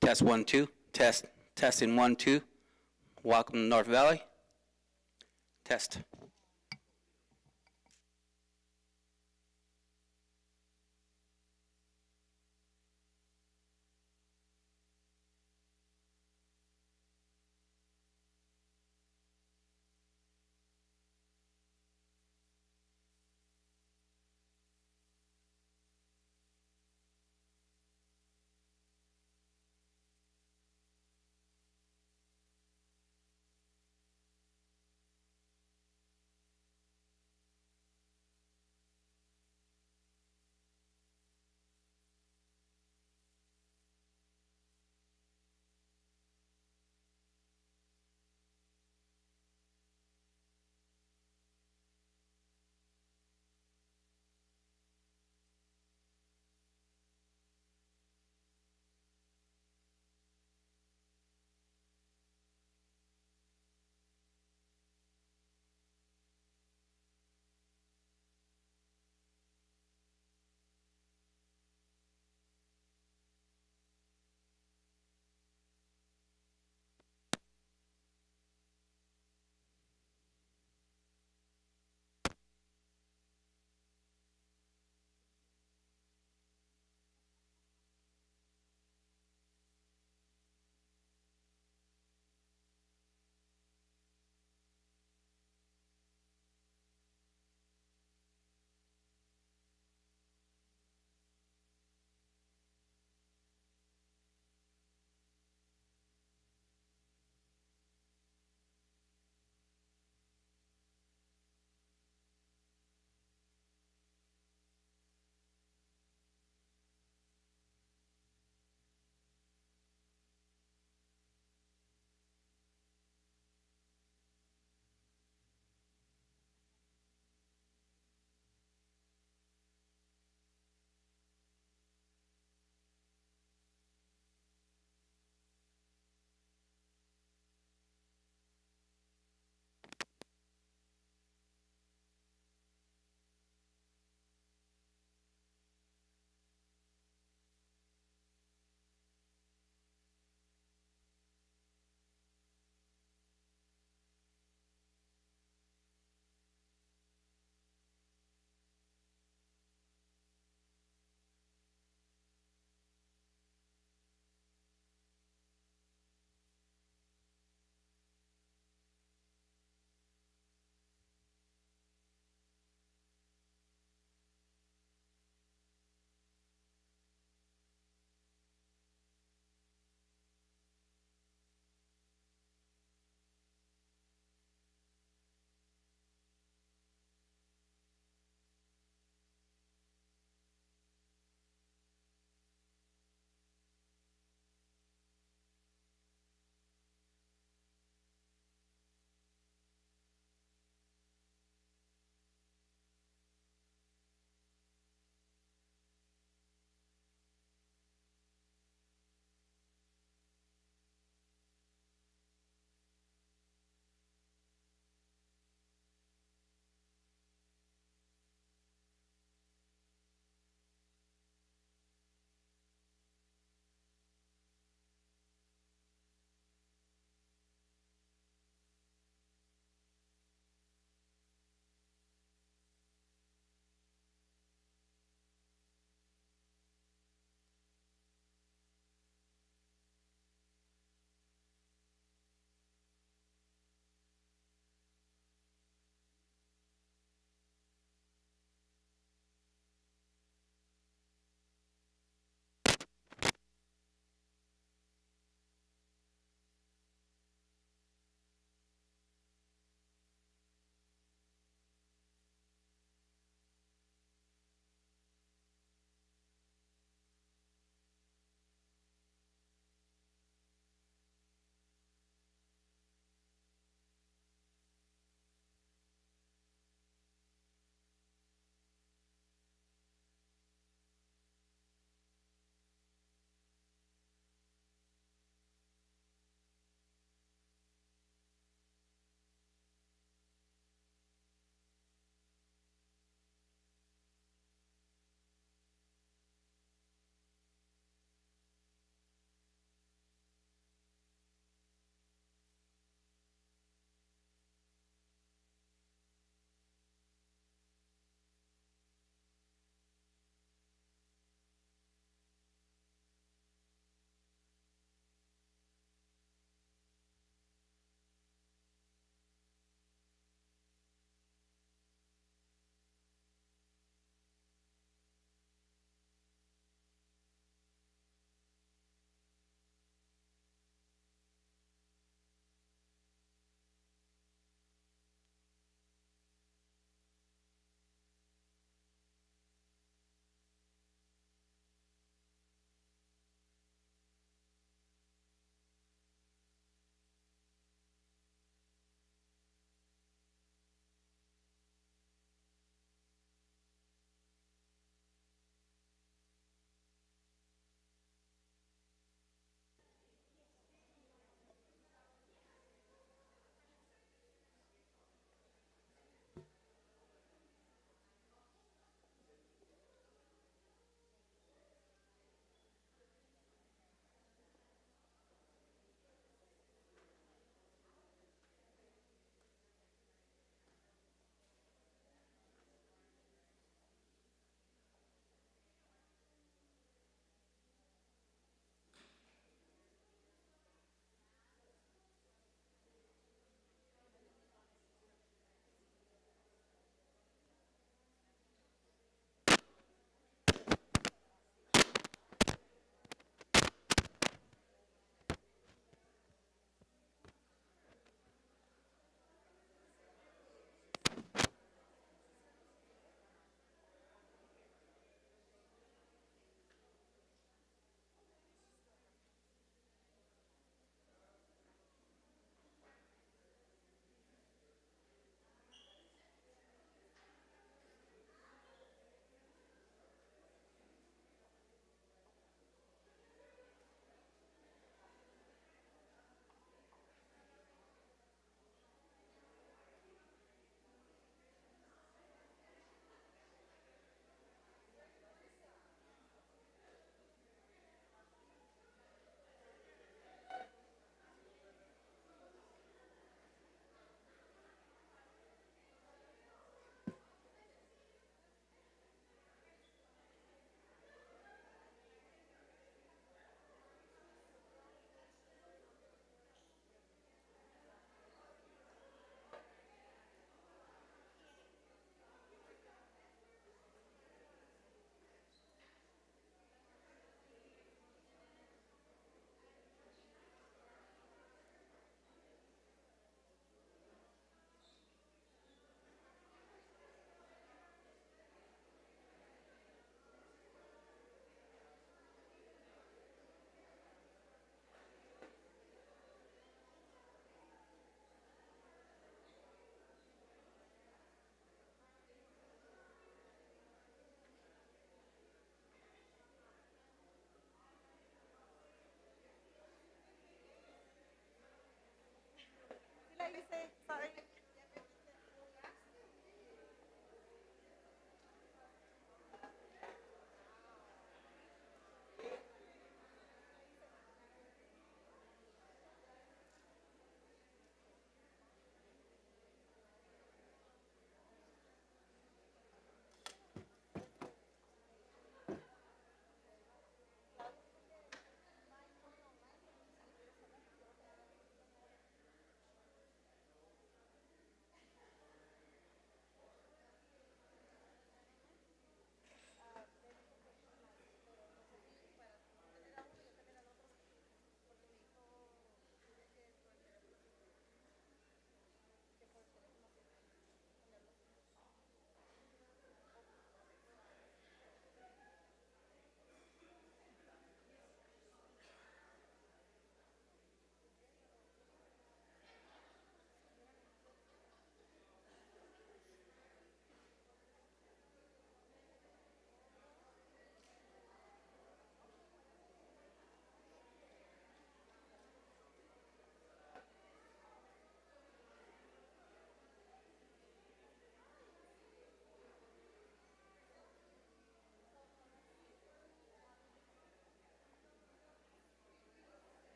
Test 1, 2. Testing 1, 2. Welcome to North Valley. Test.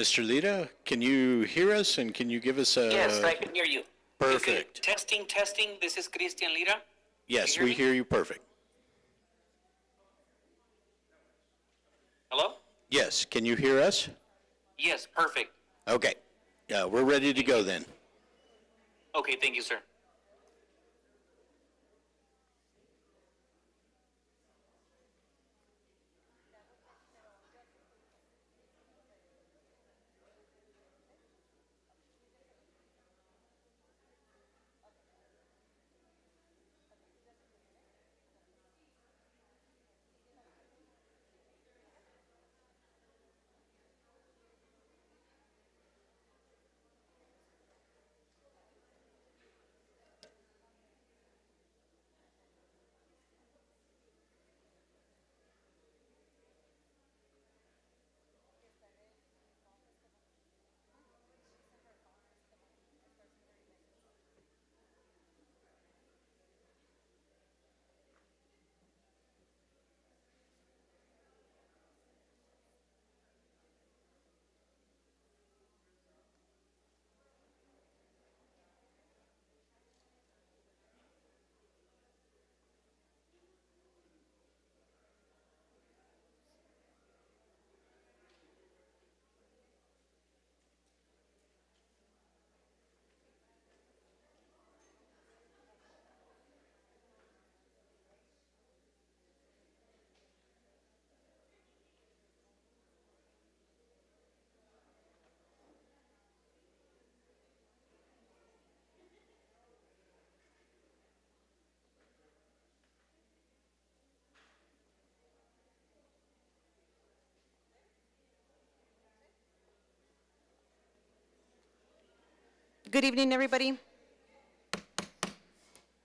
Mr. Lita, can you hear us and can you give us a... Yes, I can hear you. Perfect. Okay, testing, testing. This is Christian Lira. Yes, Can you we hear you perfect. Hello? Yes, can you hear us? Yes, perfect. Okay, we're ready to go then. Okay, thank you, sir. Good evening, everybody.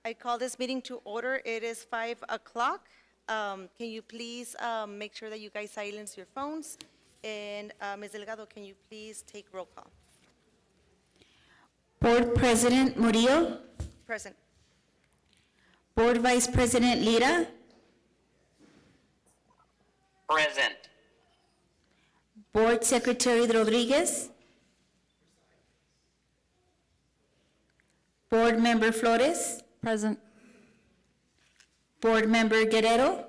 I call this meeting to order. It is 5 o'clock. Can you please make sure that you guys silence your phones? And Ms. Delgado, can you please take roll call? Board President Murillo, Present. Board Vice President Lira, Present. Board Secretary Rodriguez, Board Member Flores. Present. Board Member Guerrero.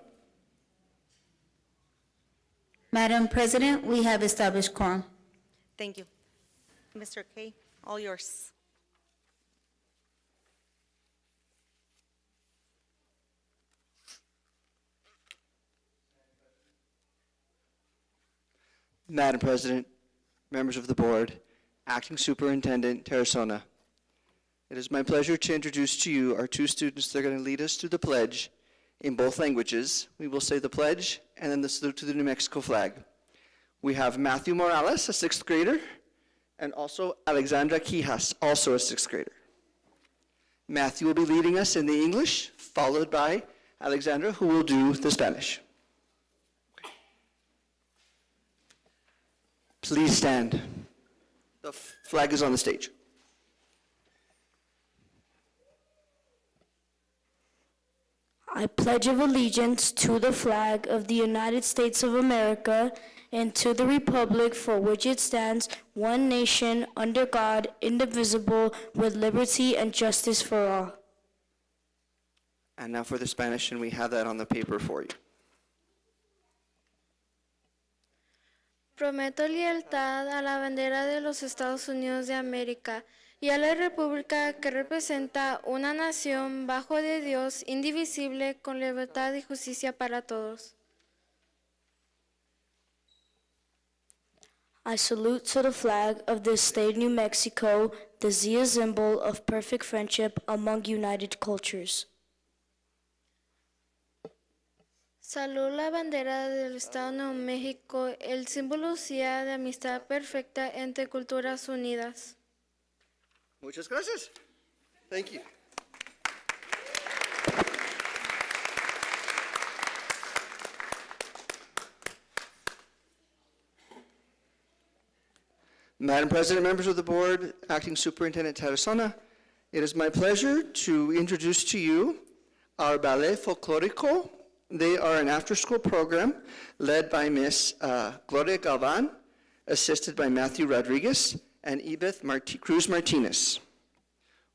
Madam President, we have established quorum. Thank you. Mr. Kay, all yours. Madam President, members of the board, Acting Superintendent Tarazona, it is my pleasure to introduce to you our two students that are going to lead us through the pledge in both languages. We will say the pledge and then the salute to the New Mexico flag. We have Matthew Morales, a sixth grader, and also Alexandra Quijas, also a sixth grader. Matthew will be leading us in the English, followed by Alexandra, who will do the Spanish. Please stand. The flag is on the stage. I pledge of allegiance to the flag of the United States of America and to the republic for which it stands, one nation, under God, indivisible, with liberty and justice for all. And now for the Spanish, and we have that on the paper for you. Prometo lealtad a la bandera de los Estados Unidos de América y a la república que representa una nación bajo de Dios, indivisible, con libertad y justicia para todos. I salute to the flag of the state of New Mexico, the Zia symbol of perfect friendship among united cultures. Saludo la bandera del Estado de Nuevo México, el símbolo CIA de amistad perfecta entre culturas unidas. Muchas gracias. Thank you. Madam President, members of the board, Acting Superintendent Tarazona, it is my pleasure to introduce to you our Ballet Folklorico. They are an after-school program led by Miss Gloria Galvan, assisted by Matthew Rodriguez and Edith Cruz Martinez.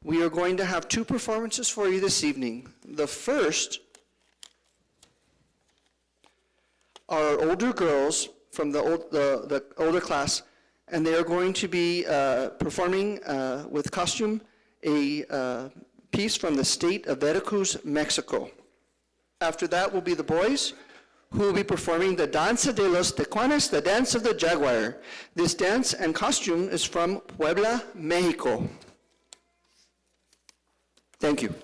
We are going to have two performances for you this evening. The first are older girls from the older class, and they are going to be performing with costume a piece from the state of Veracruz, Mexico. After that will be the boys, who will be performing the Danza de los Tecuanes, the dance of the jaguar. This dance and costume is from Puebla, Mexico. Thank you.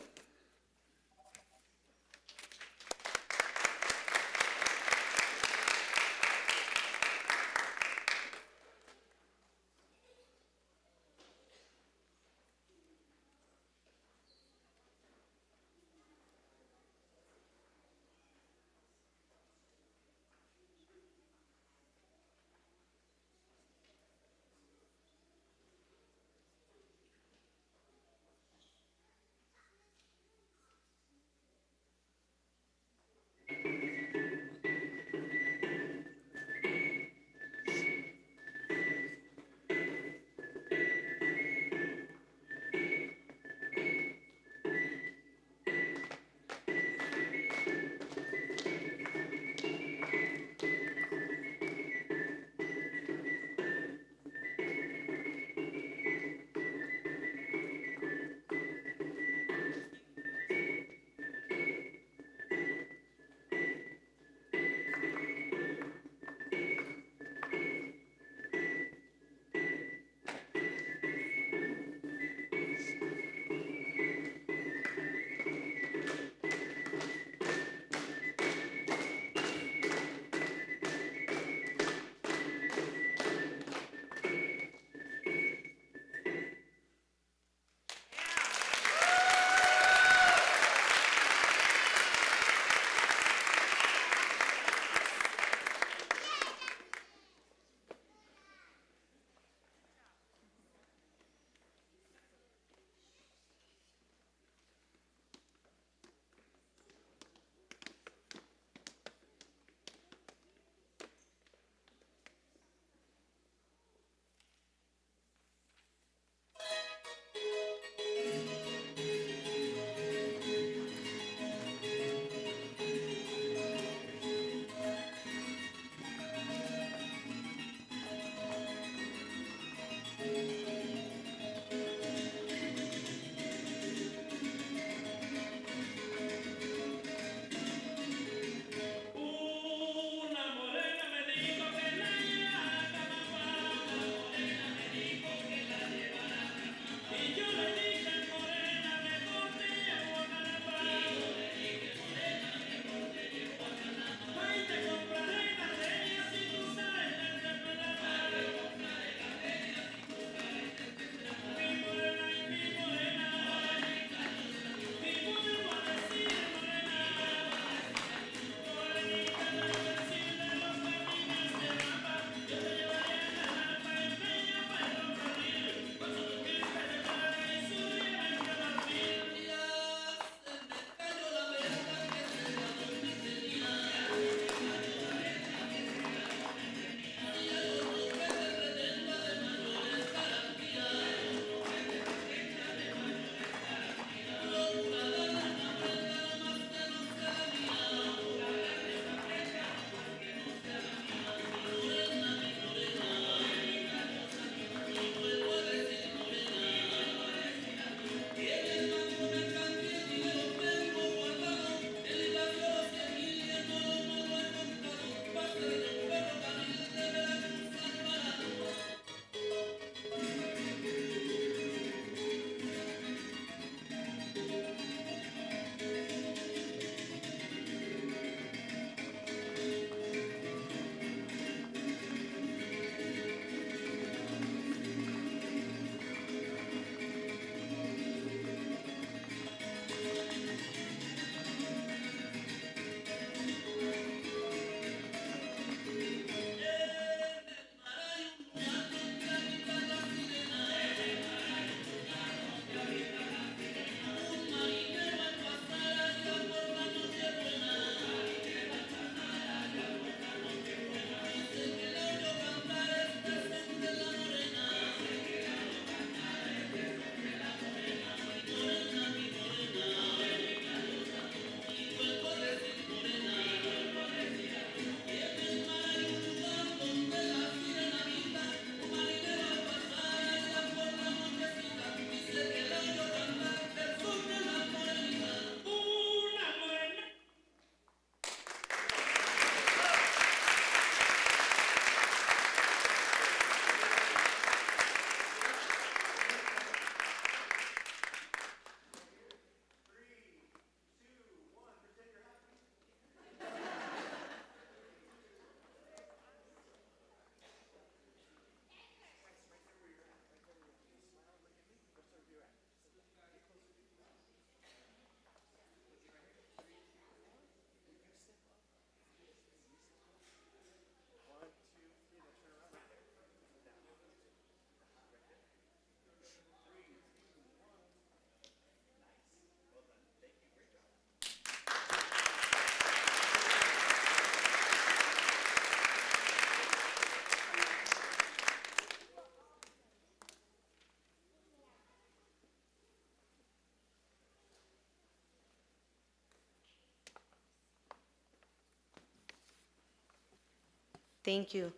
Thank you.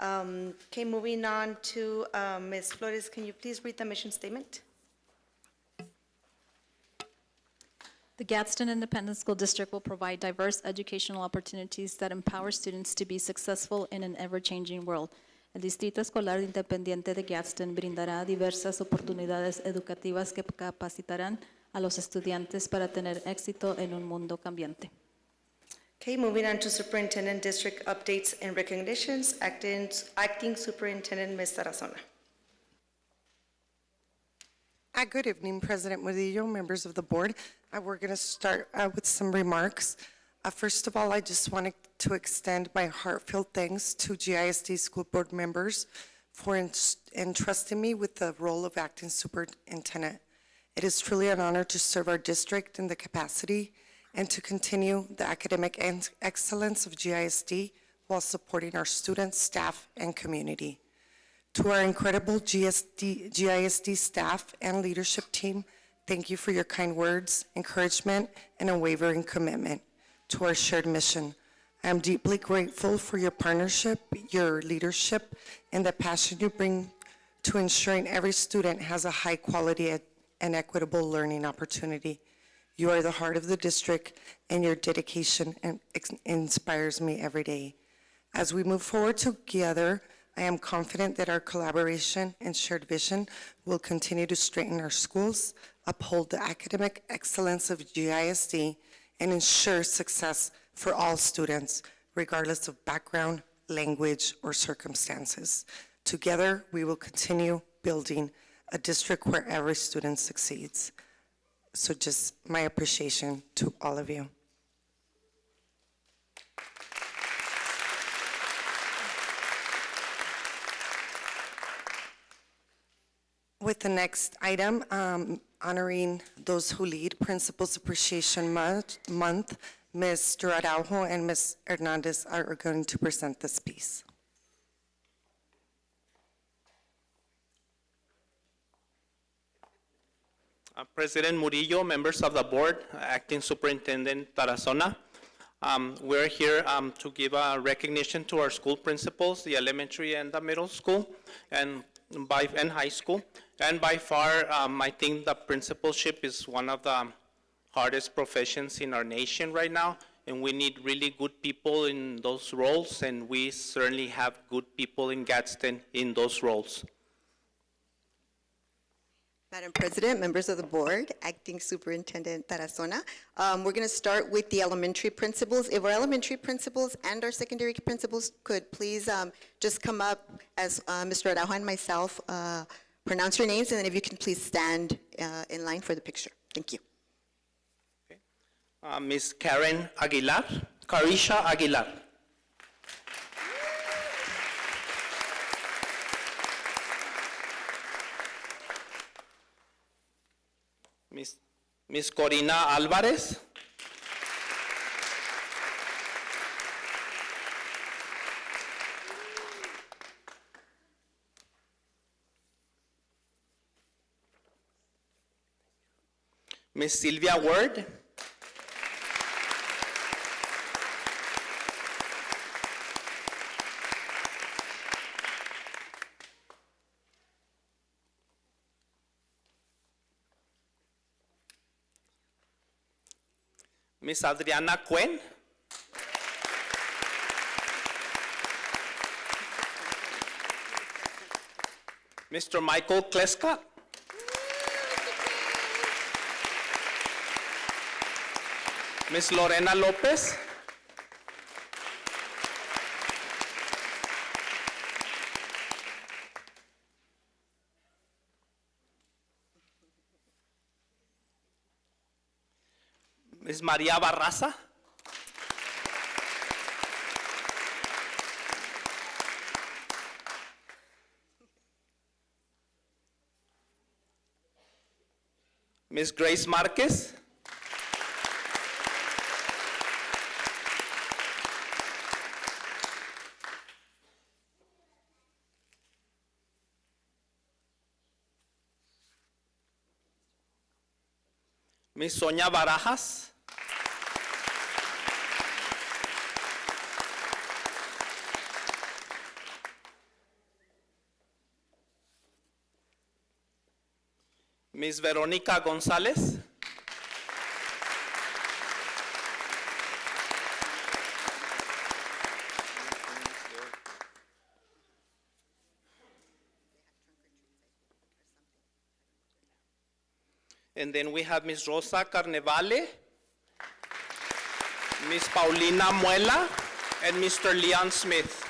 Okay, moving on to Ms. Flores, can you please read the mission statement? The Gadsden Independent School District will provide diverse educational opportunities that empower students to be successful in an ever-changing world. El Distrito Escolar Independiente de Gadsden brindará diversas oportunidades educativas que capacitarán a los estudiantes para tener éxito en un mundo cambiante. Okay, moving on to Superintendent District updates and recognitions. Acting Superintendent Ms. Tarazona. Good evening, President Murillo, members of the board. We're going to start with some remarks. First of all, I just wanted to extend my heartfelt thanks to GISD school board members for entrusting me with the role of acting superintendent. It is truly an honor to serve our district in the capacity and to continue the academic excellence of GISD while supporting our students, staff, and community. To our incredible GISD staff and leadership team, thank you for your kind words, encouragement, and unwavering commitment to our shared mission. I am deeply grateful for your partnership, your leadership, and the passion you bring to ensuring every student has a high-quality and equitable learning opportunity. You are the heart of the district, and your dedication inspires me every day. As we move forward together, I am confident that our collaboration and shared vision will continue to strengthen our schools, uphold the academic excellence of GISD, and ensure success for all students, regardless of background, language, or circumstances. Together, we will continue building a district where every student succeeds. So just my appreciation to all of you. With the next item, honoring those who lead Principals Appreciation Month, Mr. Araujo and Ms. Hernandez are going to present this piece. President Murillo, members of the board, Acting Superintendent Tarazona. We're here to give a recognition to our school principals, the elementary and the middle school, and high school. And by far, I think the principalship is one of the hardest professions in our nation right now, and we need really good people in those roles, and we certainly have good people in Gadsden in those roles. Madam President, members of the board, Acting Superintendent Tarazona. We're going to start with the elementary principals. If our elementary principals and our secondary principals could please just come up as Mr. Araujo and myself pronounce your names, and then if you can please stand in line for the picture. Thank you. Okay. Ms. Karen Aguilar, Carisha Aguilar. Ms. Corina Alvarez. Ms. Sylvia Ward. Ms. Adriana Cuen. Mr. Michael Kleska. Ms. Lorena Lopez. Ms. Maria Barraza. Ms. Grace Marquez. Ms. Sonia Barajas. Ms. Veronica Gonzalez. And then we have Ms. Rosa Carnevale, Ms. Paulina Muela, and Mr. Leon Smith.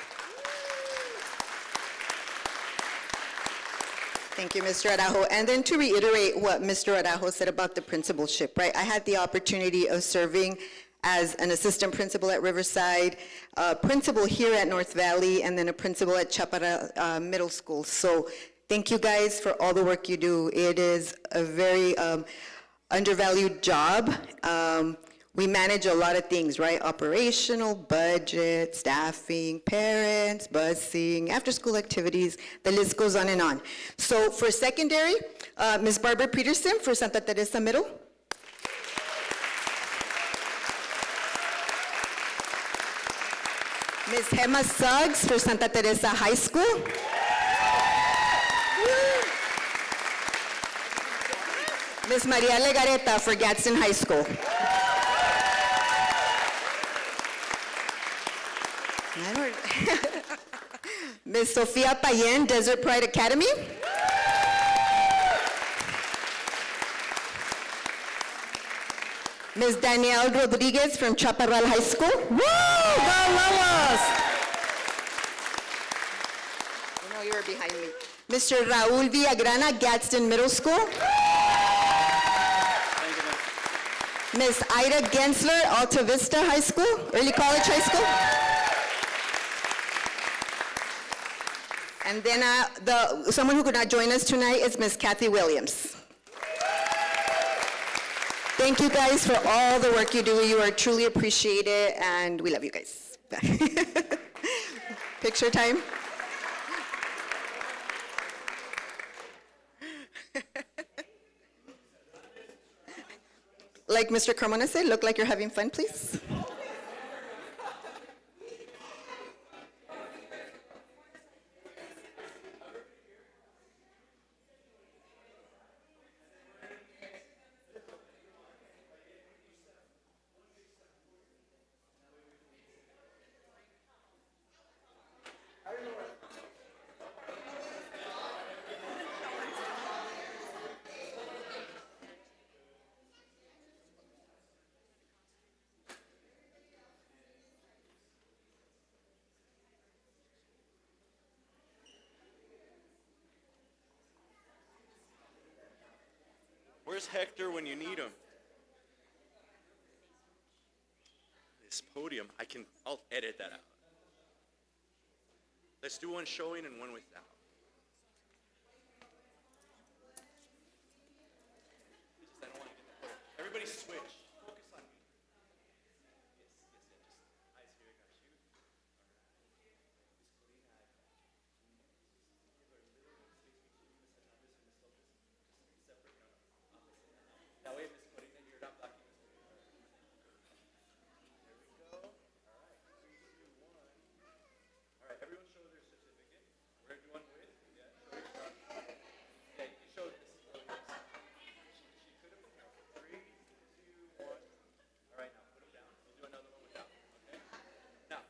Thank you, Mr. Araujo. And then to reiterate what Mr. Araujo said about the principalship, right? I had the opportunity of serving as an assistant principal at Riverside, a principal here at North Valley, and then a principal at Chaparral Middle School. So thank you guys for all the work you do. It is a very undervalued job. We manage a lot of things, right? Operational, budget, staffing, parents, busing, after-school activities, the list goes on and on. So for secondary, Ms. Barbara Peterson for Santa Teresa Middle. Ms. Gemma Suggs for Santa Teresa High School. Ms. Maria Legareta for Gadsden High School. Ms. Sofia Payen, Desert Pride Academy. Ms. Danielle Rodriguez from Chaparral High School. Woo! Go Lobos! I know you were behind me. Mr. Raul Villagrana, Gadsden Middle School. Ms. Ida Gensler, Alta Vista High School, Early College High School. And then someone who could not join us tonight is Ms. Kathy Williams. Thank you guys for all the work you do. You are truly appreciated, and we love you guys. Picture time. Like Mr. Carmona said, look like you're having fun, please. Where's Hector when you need him? This podium, I'll edit that out. Let's do one showing and one without. I don't want to get the photo. Everybody switch. Focus on me. Yes. Eyes here, I got you. That way, Miss Corina, you're not blocking Miss Corina. There we go. All right, 3, 2, 1. All right, everyone show their certificate. We're going to do one with. Yeah, show your stuff. Yeah, you can show this is really nice. She could have been here. 3, 2, 1. All right, now put them down. We'll do another one without. Okay? Now,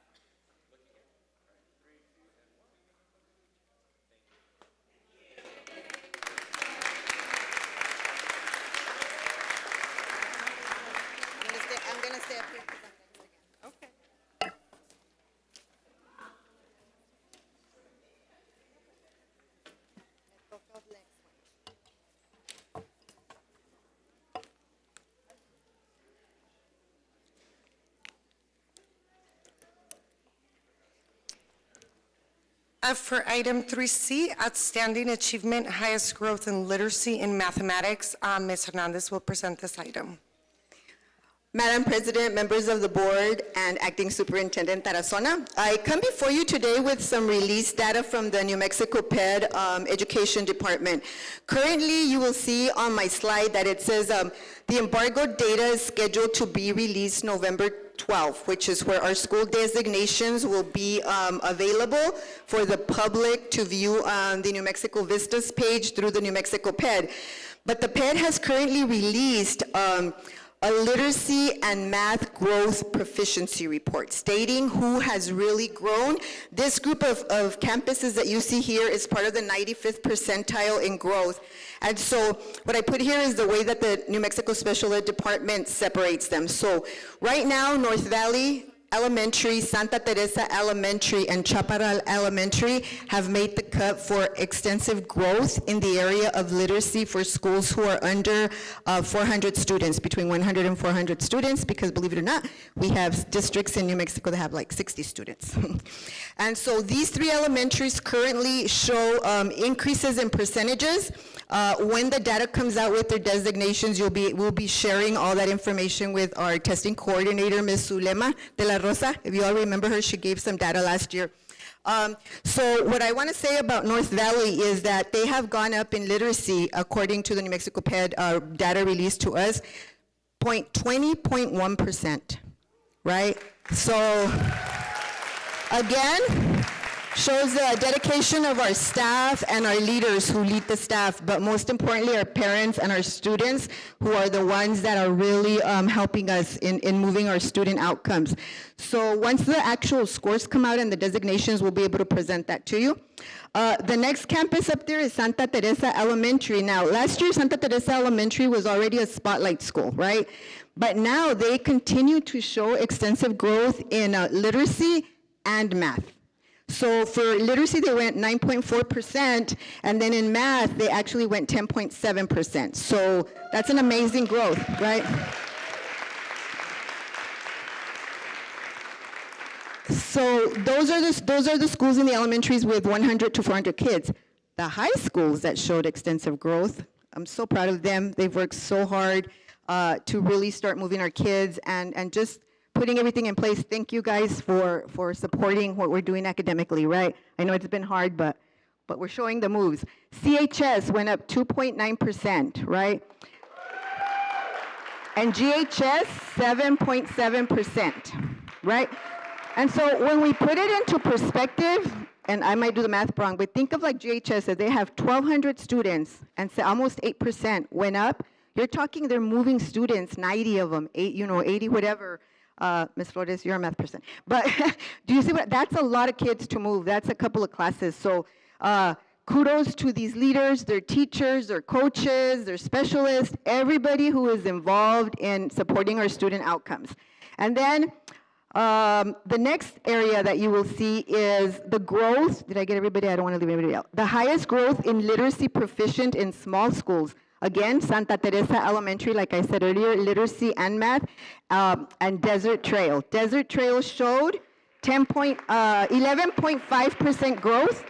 look again. All right, 3, 2, and 1. Thank you. I'm going to stay up here. Okay. For item 3C, Outstanding Achievement, Highest Growth in Literacy in Mathematics, Ms. Hernandez will present this item. Madam President, members of the board, and Acting Superintendent Tarazona, I come before you today with some release data from the New Mexico PED Education Department. Currently, you will see on my slide that it says the embargoed data is scheduled to be released November 12th, which is where our school designations will be available for the public to view on the New Mexico Vistas page through the New Mexico PED. But the PED has currently released a literacy and math growth proficiency report stating who has really grown. This group of campuses that you see here is part of the 95th percentile in growth. And so what I put here is the way that the New Mexico Special Ed Department separates them. So right now, North Valley Elementary, Santa Teresa Elementary, and Chaparral Elementary have made the cut for extensive growth in the area of literacy for schools who are under 400 students, between 100 and 400 students, because believe it or not, we have districts in New Mexico that have like 60 students. And so these three elementaries currently show increases in percentages. When the data comes out with their designations, we'll be sharing all that information with our testing coordinator, Ms. Zulema de la Rosa. If you all remember her, she gave some data last year. So what I want to say about North Valley is that they have gone up in literacy, according to the New Mexico PED data released to us, 20.1%, right? So again, shows the dedication of our staff and our leaders who lead the staff, but most importantly, our parents and our students who are the ones that are really helping us in moving our student outcomes. So once the actual scores come out and the designations, we'll be able to present that to you. The next campus up there is Santa Teresa Elementary. Now, last year, Santa Teresa Elementary was already a spotlight school, right? But now they continue to show extensive growth in literacy and math. So for literacy, they went 9.4%, and then in math, they actually went 10.7%. So that's an amazing growth, right? So those are the schools in the elementaries with 100 to 400 kids. The high schools that showed extensive growth, I'm so proud of them. They've worked so hard to really start moving our kids and just putting everything in place. Thank you guys for supporting what we're doing academically, right? I know it's been hard, but we're showing the moves. CHS went up 2.9%, right? And GHS, 7.7%, right? And so when we put it into perspective, and I might do the math wrong, but think of like GHS, if they have 1,200 students and say almost 8% went up, you're talking they're moving students, 90 of them, 80, whatever. Ms. Flores, you're a math person. But do you see what, that's a lot of kids to move. That's a couple of classes. So kudos to these leaders, their teachers, their coaches, their specialists, everybody who is involved in supporting our student outcomes. And then the next area that you will see is the growth. Did I get everybody? I don't want to leave anybody out. The highest growth in literacy proficient in small schools. Again, Santa Teresa Elementary, like I said earlier, literacy and math, and Desert Trail. Desert Trail showed 11.5% growth,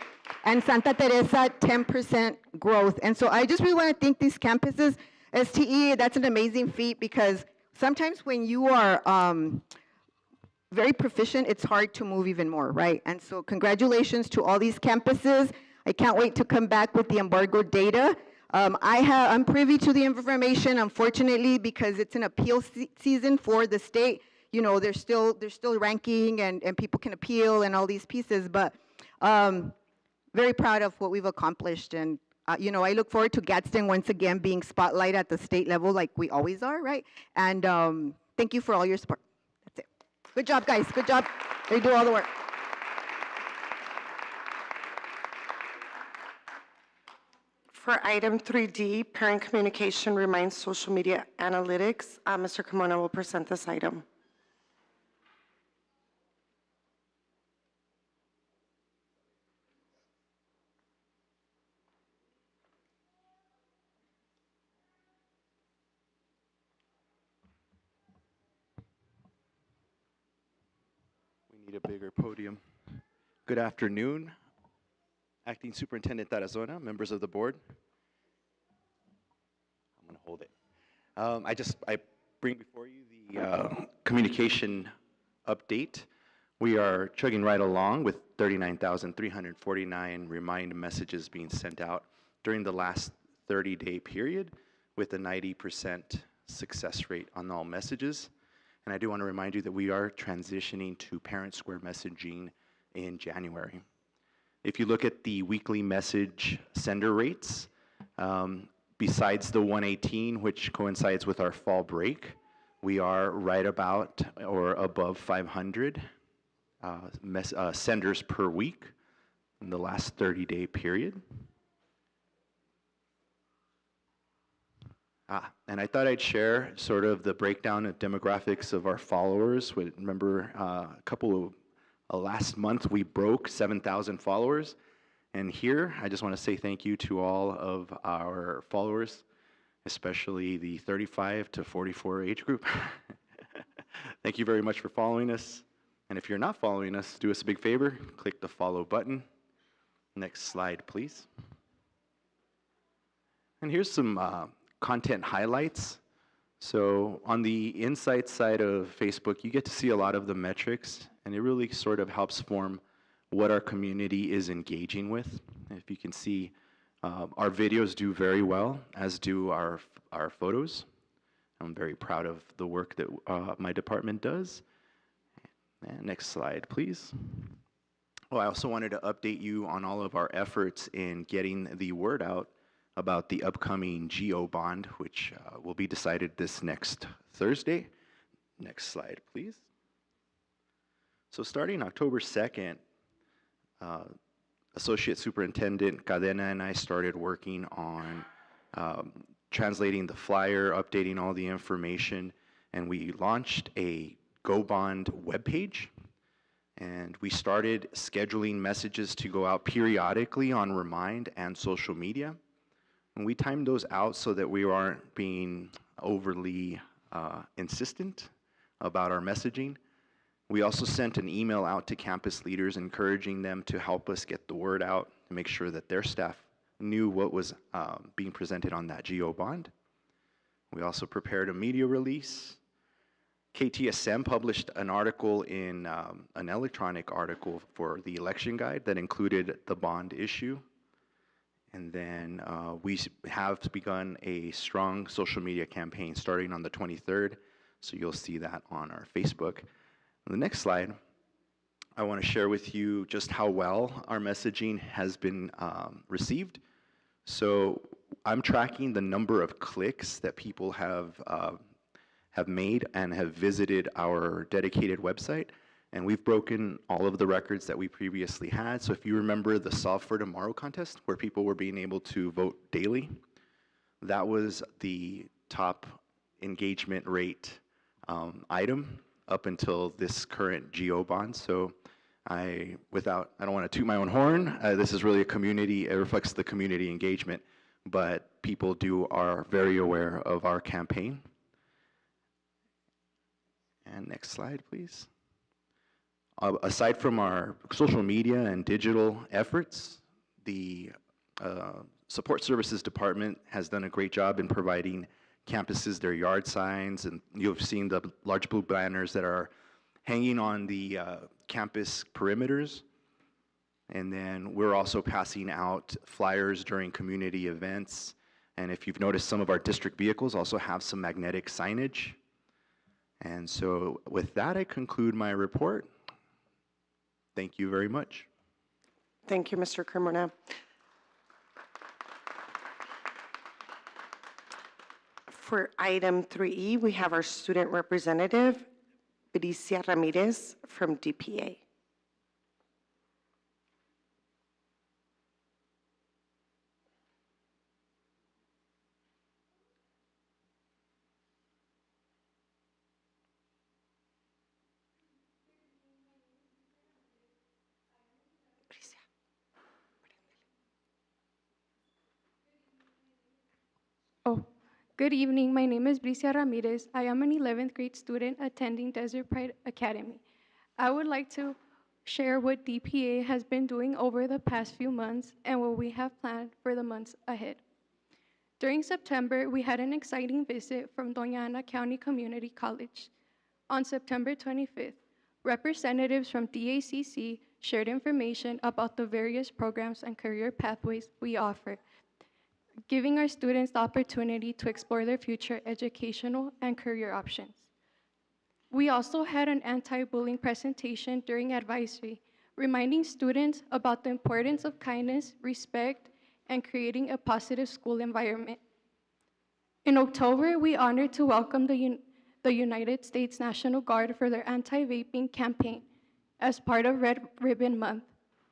and Santa Teresa, 10% growth. And so I just really want to thank these campuses. STE, that's an amazing feat because sometimes when you are very proficient, it's hard to move even more, right? And so congratulations to all these campuses. I can't wait to come back with the embargo data. I'm privy to the information, unfortunately, because it's an appeal season for the state. You know, they're still ranking and people can appeal and all these pieces, but very proud of what we've accomplished. And, you know, I look forward to Gadsden once again being spotlight at the state level like we always are, right? And thank you for all your support. That's it. Good job, guys. Good job. They do all the work. For item 3D, parent communication reminds social media analytics, Mr. Carmona will present this item. We need a bigger podium. Good afternoon. Acting Superintendent Tarazona, members of the board. I'm going to hold it. I bring before you the communication update. We are chugging right along with 39,349 remind messages being sent out during the last 30-day period with a 90% success rate on all messages. And I do want to remind you that we are transitioning to Parent Square messaging in January. If you look at the weekly message sender rates, Besides the 118, which coincides with our fall break, we are right about or above 500 senders per week in the last 30-day period. And I thought I'd share sort of the breakdown of demographics of our followers. Remember, last month we broke 7,000 followers. And here, I just want to say thank you to all of our followers, especially the 35 to 44 age group. Thank you very much for following us. And if you're not following us, do us a big favor, click the follow button. Next slide, please. And here's some content highlights. So on the insight side of Facebook, you get to see a lot of the metrics, and it really sort of helps form what our community is engaging with. If you can see, our videos do very well, as do our photos. I'm very proud of the work that my department does. And next slide, please. Oh, I also wanted to update you on all of our efforts in getting the word out about the upcoming GO bond, which will be decided this next Thursday. Next slide, please. So starting October 2nd, Associate Superintendent Cadena and I started working on translating the flyer, updating all the information, and we launched a Go Bond webpage. And we started scheduling messages to go out periodically on Remind and social media. And we timed those out so that we aren't being overly insistent about our messaging. We also sent an email out to campus leaders encouraging them to help us get the word out to make sure that their staff knew what was being presented on that GO bond. We also prepared a media release. KTSM published an article in an electronic article for the election guide that included the bond issue. And then we have begun a strong social media campaign starting on the 23rd. So you'll see that on our Facebook. On the next slide, I want to share with you just how well our messaging has been received. So I'm tracking the number of clicks that people have made and have visited our dedicated website. And we've broken all of the records that we previously had. So if you remember the Solve for Tomorrow contest, where people were being able to vote daily, that was the top engagement rate item up until this current GO bond. So I don't want to toot my own horn. This is really a community, it reflects the community engagement, but people are very aware of our campaign. And next slide, please. Aside from our social media and digital efforts, the Support Services Department has done a great job in providing campuses their yard signs, and you've seen the large blue banners that are hanging on the campus perimeters. And then we're also passing out flyers during community events. And if you've noticed, some of our district vehicles also have some magnetic signage. And so with that, I conclude my report. Thank you very much. Thank you, Mr. Cremona. For item 3E, we have our student representative, Bricia Ramirez from DPA. Good evening. My name is Bricia Ramirez. I am an 11th grade student attending Desert Pride Academy. I would like to share what DPA has been doing over the past few months and what we have planned for the months ahead. During September, we had an exciting visit from Doña Ana County Community College. On September 25th, representatives from DACC shared information about the various programs and career pathways we offer, giving our students the opportunity to explore their future educational and career options. We also had an anti-bullying presentation during advisory, reminding students about the importance of kindness, respect, and creating a positive school environment. In October, we honored to welcome the United States National Guard for their anti-vaping campaign as part of Red Ribbon Month,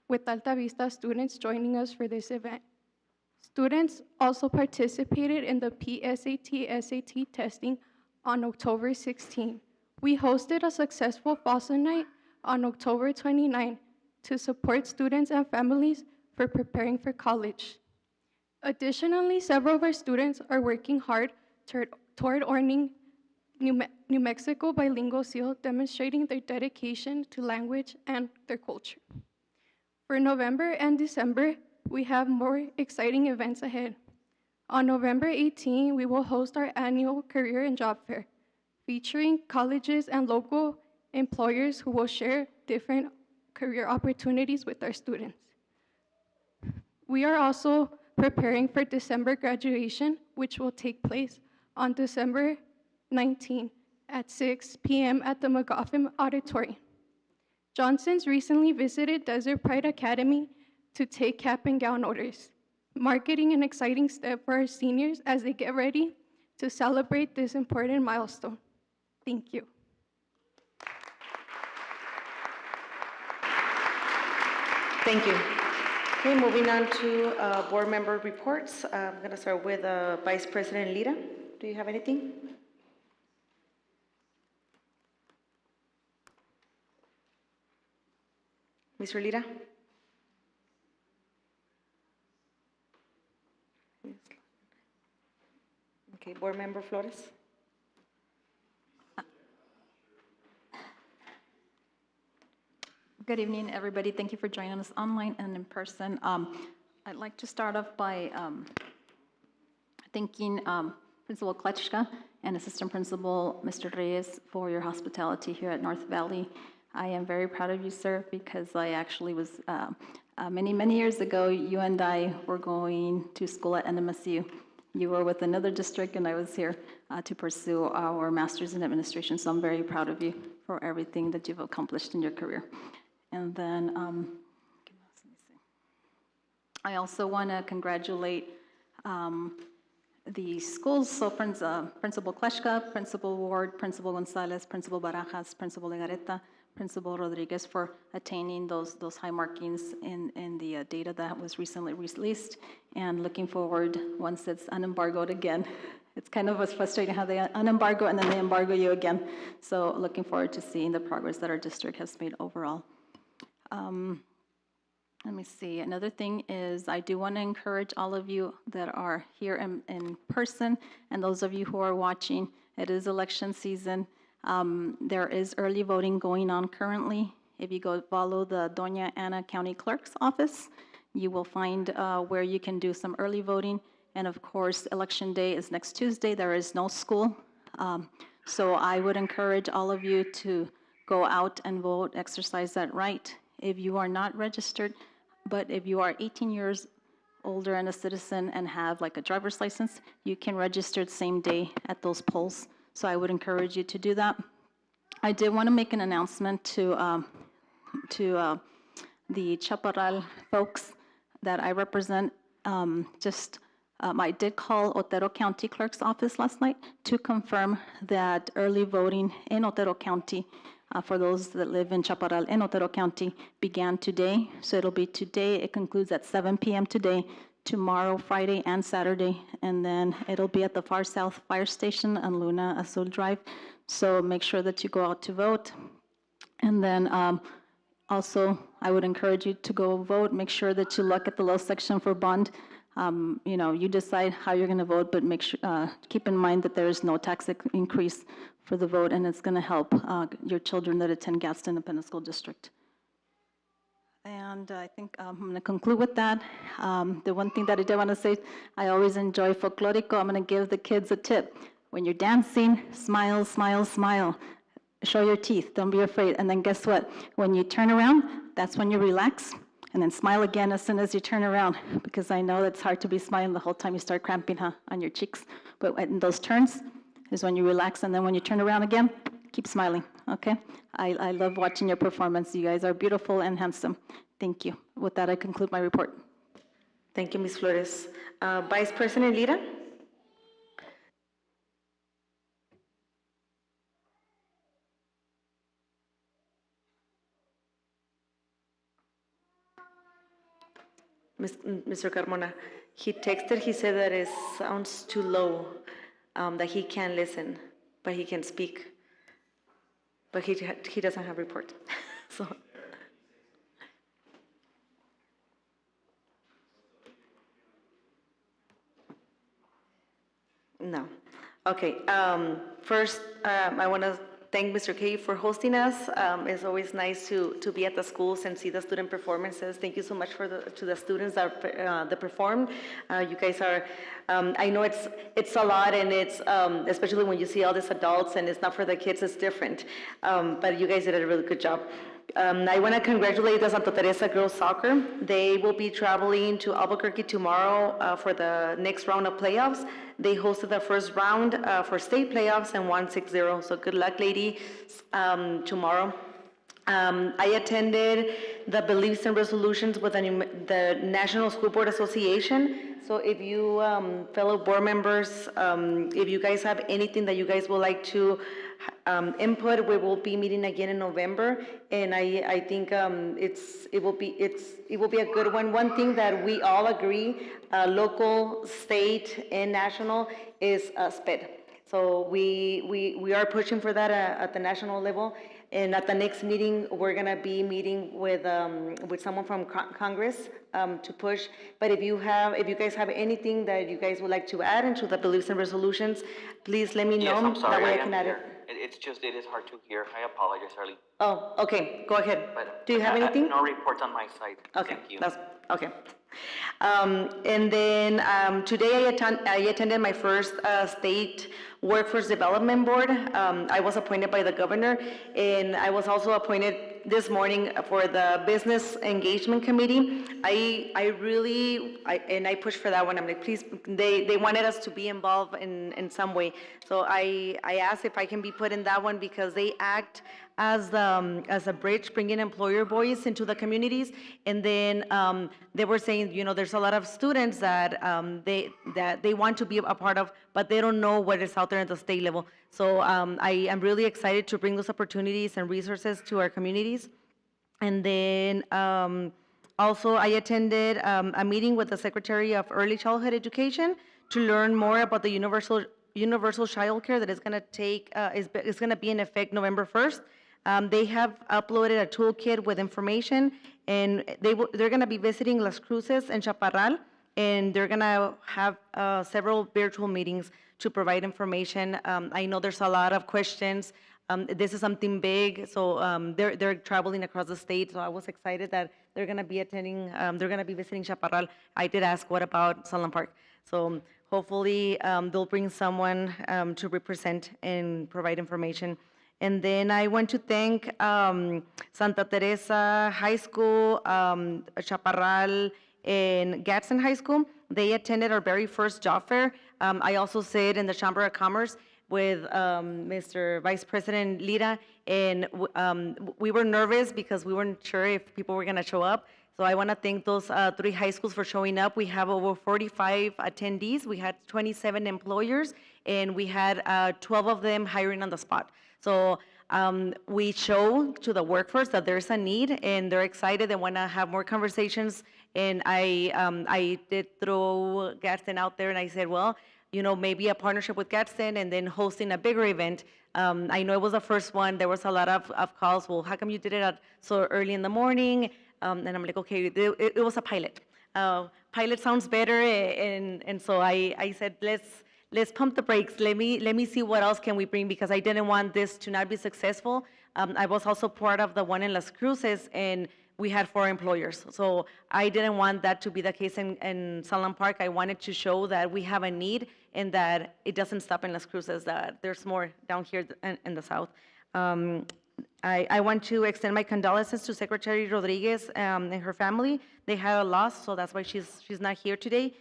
with Alta Vista students joining us for this event. Students also participated in the PSAT/SAT testing on October 16. We hosted a successful FOSA night on October 29 to support students and families for preparing for college. Additionally, several of our students are working hard toward earning New Mexico bilingual seal, demonstrating their dedication to language and their culture. For November and December, we have more exciting events ahead. On November 18, we will host our annual Career and Job Fair, featuring colleges and local employers who will share different career opportunities with our students. We are also preparing for December graduation, which will take place on December 19 at 6 p.m. at the McGoffin Auditorium. Johnson's recently visited Desert Pride Academy to take cap and gown orders, marking an exciting step for our seniors as they get ready to celebrate this important milestone. Thank you. Thank you. Okay, moving on to board member reports. I'm going to start with Vice President Lira. Do you have anything? Mr. Lira? Okay, board member Flores? Good evening, everybody. Thank you for joining us online and in person. I'd like to start off by thanking Principal Kletschka and Assistant Principal Mr. Reyes for your hospitality here at North Valley. I am very proud of you, sir, because I actually was, many years ago, you and I were going to school at NMSU. You were with another district, and I was here to pursue our master's in administration, so I'm very proud of you for everything that you've accomplished in your career. And then, I also want to congratulate the schools, so Principal Kleshka, Principal Ward, Principal Gonzalez, Principal Barajas, Principal Legareta, Principal Rodriguez for attaining those high markings in the data that was recently released, and looking forward once it's unembargoed again. It's kind of frustrating how they unembargo and then they embargo you again. So looking forward to seeing the progress that our district has made overall. Let me see, another thing is I do want to encourage all of you that are here in person and those of you who are watching. It is election season. There is early voting going on currently. If you go follow the Doña Ana County Clerk's office, you will find where you can do some early voting. And of course, Election Day is next Tuesday. There is no school. So I would encourage all of you to go out and vote, exercise that right. If you are not registered, but if you are 18 years older and a citizen and have like a driver's license, you can register the same day at those polls. So I would encourage you to do that. I did want to make an announcement to the Chaparral folks that I represent. I did call Otero County Clerk's office last night to confirm that early voting in Otero County for those that live in Chaparral and Otero County began today. So it'll be today. It concludes at 7 p.m. today, tomorrow, Friday, and Saturday. And then it'll be at the Far South Fire Station on Luna Azul Drive. So make sure that you go out to vote. And then also, I would encourage you to go vote. Make sure that you look at the low section for bond. You decide how you're going to vote, but make sure, keep in mind that there is no tax increase for the vote, and it's going to help your children that attend Gadsden Independent School District. And I think I'm going to conclude with that. The one thing that I did want to say, I always enjoy folklorico. I'm going to give the kids a tip. When you're dancing, smile, smile, smile. Show your teeth. Don't be afraid. And then guess what? When you turn around, that's when you relax. And then smile again as soon as you turn around, because I know it's hard to be smiling the whole time. You start cramping on your cheeks. But in those turns is when you relax, and then when you turn around again, keep smiling, okay? I love watching your performance. You guys are beautiful and handsome. Thank you. With that, I conclude my report. Thank you, Ms. Flores. Vice President Lira? Mr. Carmona, he texted, he said that it sounds too low, that he can't listen, but he can speak. But he doesn't have report, so. No. Okay, first, I want to thank Mr. Kay for hosting us. It's always nice to be at the schools and see the student performances. Thank you so much to the students that performed. You guys are, I know it's a lot, and it's, especially when you see all these adults, and it's not for the kids, it's different. But you guys did a really good job. I want to congratulate the Santa Teresa girls soccer. They will be traveling to Albuquerque tomorrow for the next round of playoffs. They hosted the first round for state playoffs and won 6-0. So good luck, ladies, tomorrow. I attended the Beliefs and Resolutions with the National School Board Association. So if you, fellow board members, if you guys have anything that you guys would like to input, we will be meeting again in November, and I think it will be a good one. One thing that we all agree, local, state, and national, is SPED. So we are pushing for that at the national level. And at the next meeting, we're gonna be meeting with someone from Congress to push. But if you guys have anything that you guys would like to add into the beliefs and resolutions, please let me know. Yes, I'm sorry, That way I I can am add here. it. It is hard to hear. I apologize, Harley. Oh, okay, go ahead. But Do you have anything? No report on my side. Okay, Thank you. that's, okay. And then today I attended my first state workforce development board. I was appointed by the governor, and I was also appointed this morning for the business engagement committee. I pushed for that one. I'm like, please, they wanted us to be involved in some way. So I asked if I can be put in that one because they act as a bridge, bringing employer voice into the communities. And then they were saying, there's a lot of students that they want to be a part of, but they don't know what is out there at the state level. So I am really excited to bring those opportunities and resources to our communities. And then also I attended a meeting with the Secretary of Early Childhood Education to learn more about the universal child care that is going to is going to be in effect November 1st. They have uploaded a toolkit with information, and they're going to be visiting Las Cruces and Chaparral, and they're going to have several virtual meetings to provide information. I know there's a lot of questions. This is something big, so they're traveling across the state, so I was excited that they're going to be attending, they're going to be visiting Chaparral. I did ask, what about Sala Park? So hopefully they'll bring someone to represent and provide information. And then I want to thank Santa Teresa High School, Chaparral, and Gadsden High School. They attended our very first job fair. I also sit in the Chamber of Commerce with Mr. Vice President Lira, and we were nervous because we weren't sure if people were going to show up. So I want to thank those 3 high schools for showing up. We have over 45 attendees. We had 27 employers, and we had 12 of them hiring on the spot. So we show to the workforce that there's a need, and they're excited. They want to have more conversations. And I did throw Gadsden out there, and I said, well, maybe a partnership with Gadsden and then hosting a bigger event. I know it was the first one. There was a lot of calls. Well, how come you did it so early in the morning? And I'm like, okay, it was a pilot. Pilot sounds better, and so I said, let's pump the brakes. Let me see what else can we bring, because I didn't want this to not be successful. I was also part of the one in Las Cruces, and we had 4 employers. So I didn't want that to be the case in Sala Park. I wanted to show that we have a need and that it doesn't stop in Las Cruces, that there's more down here in the south. I want to extend my condolences to Secretary Rodriguez and her family. They had a loss, so that's why she's not here today.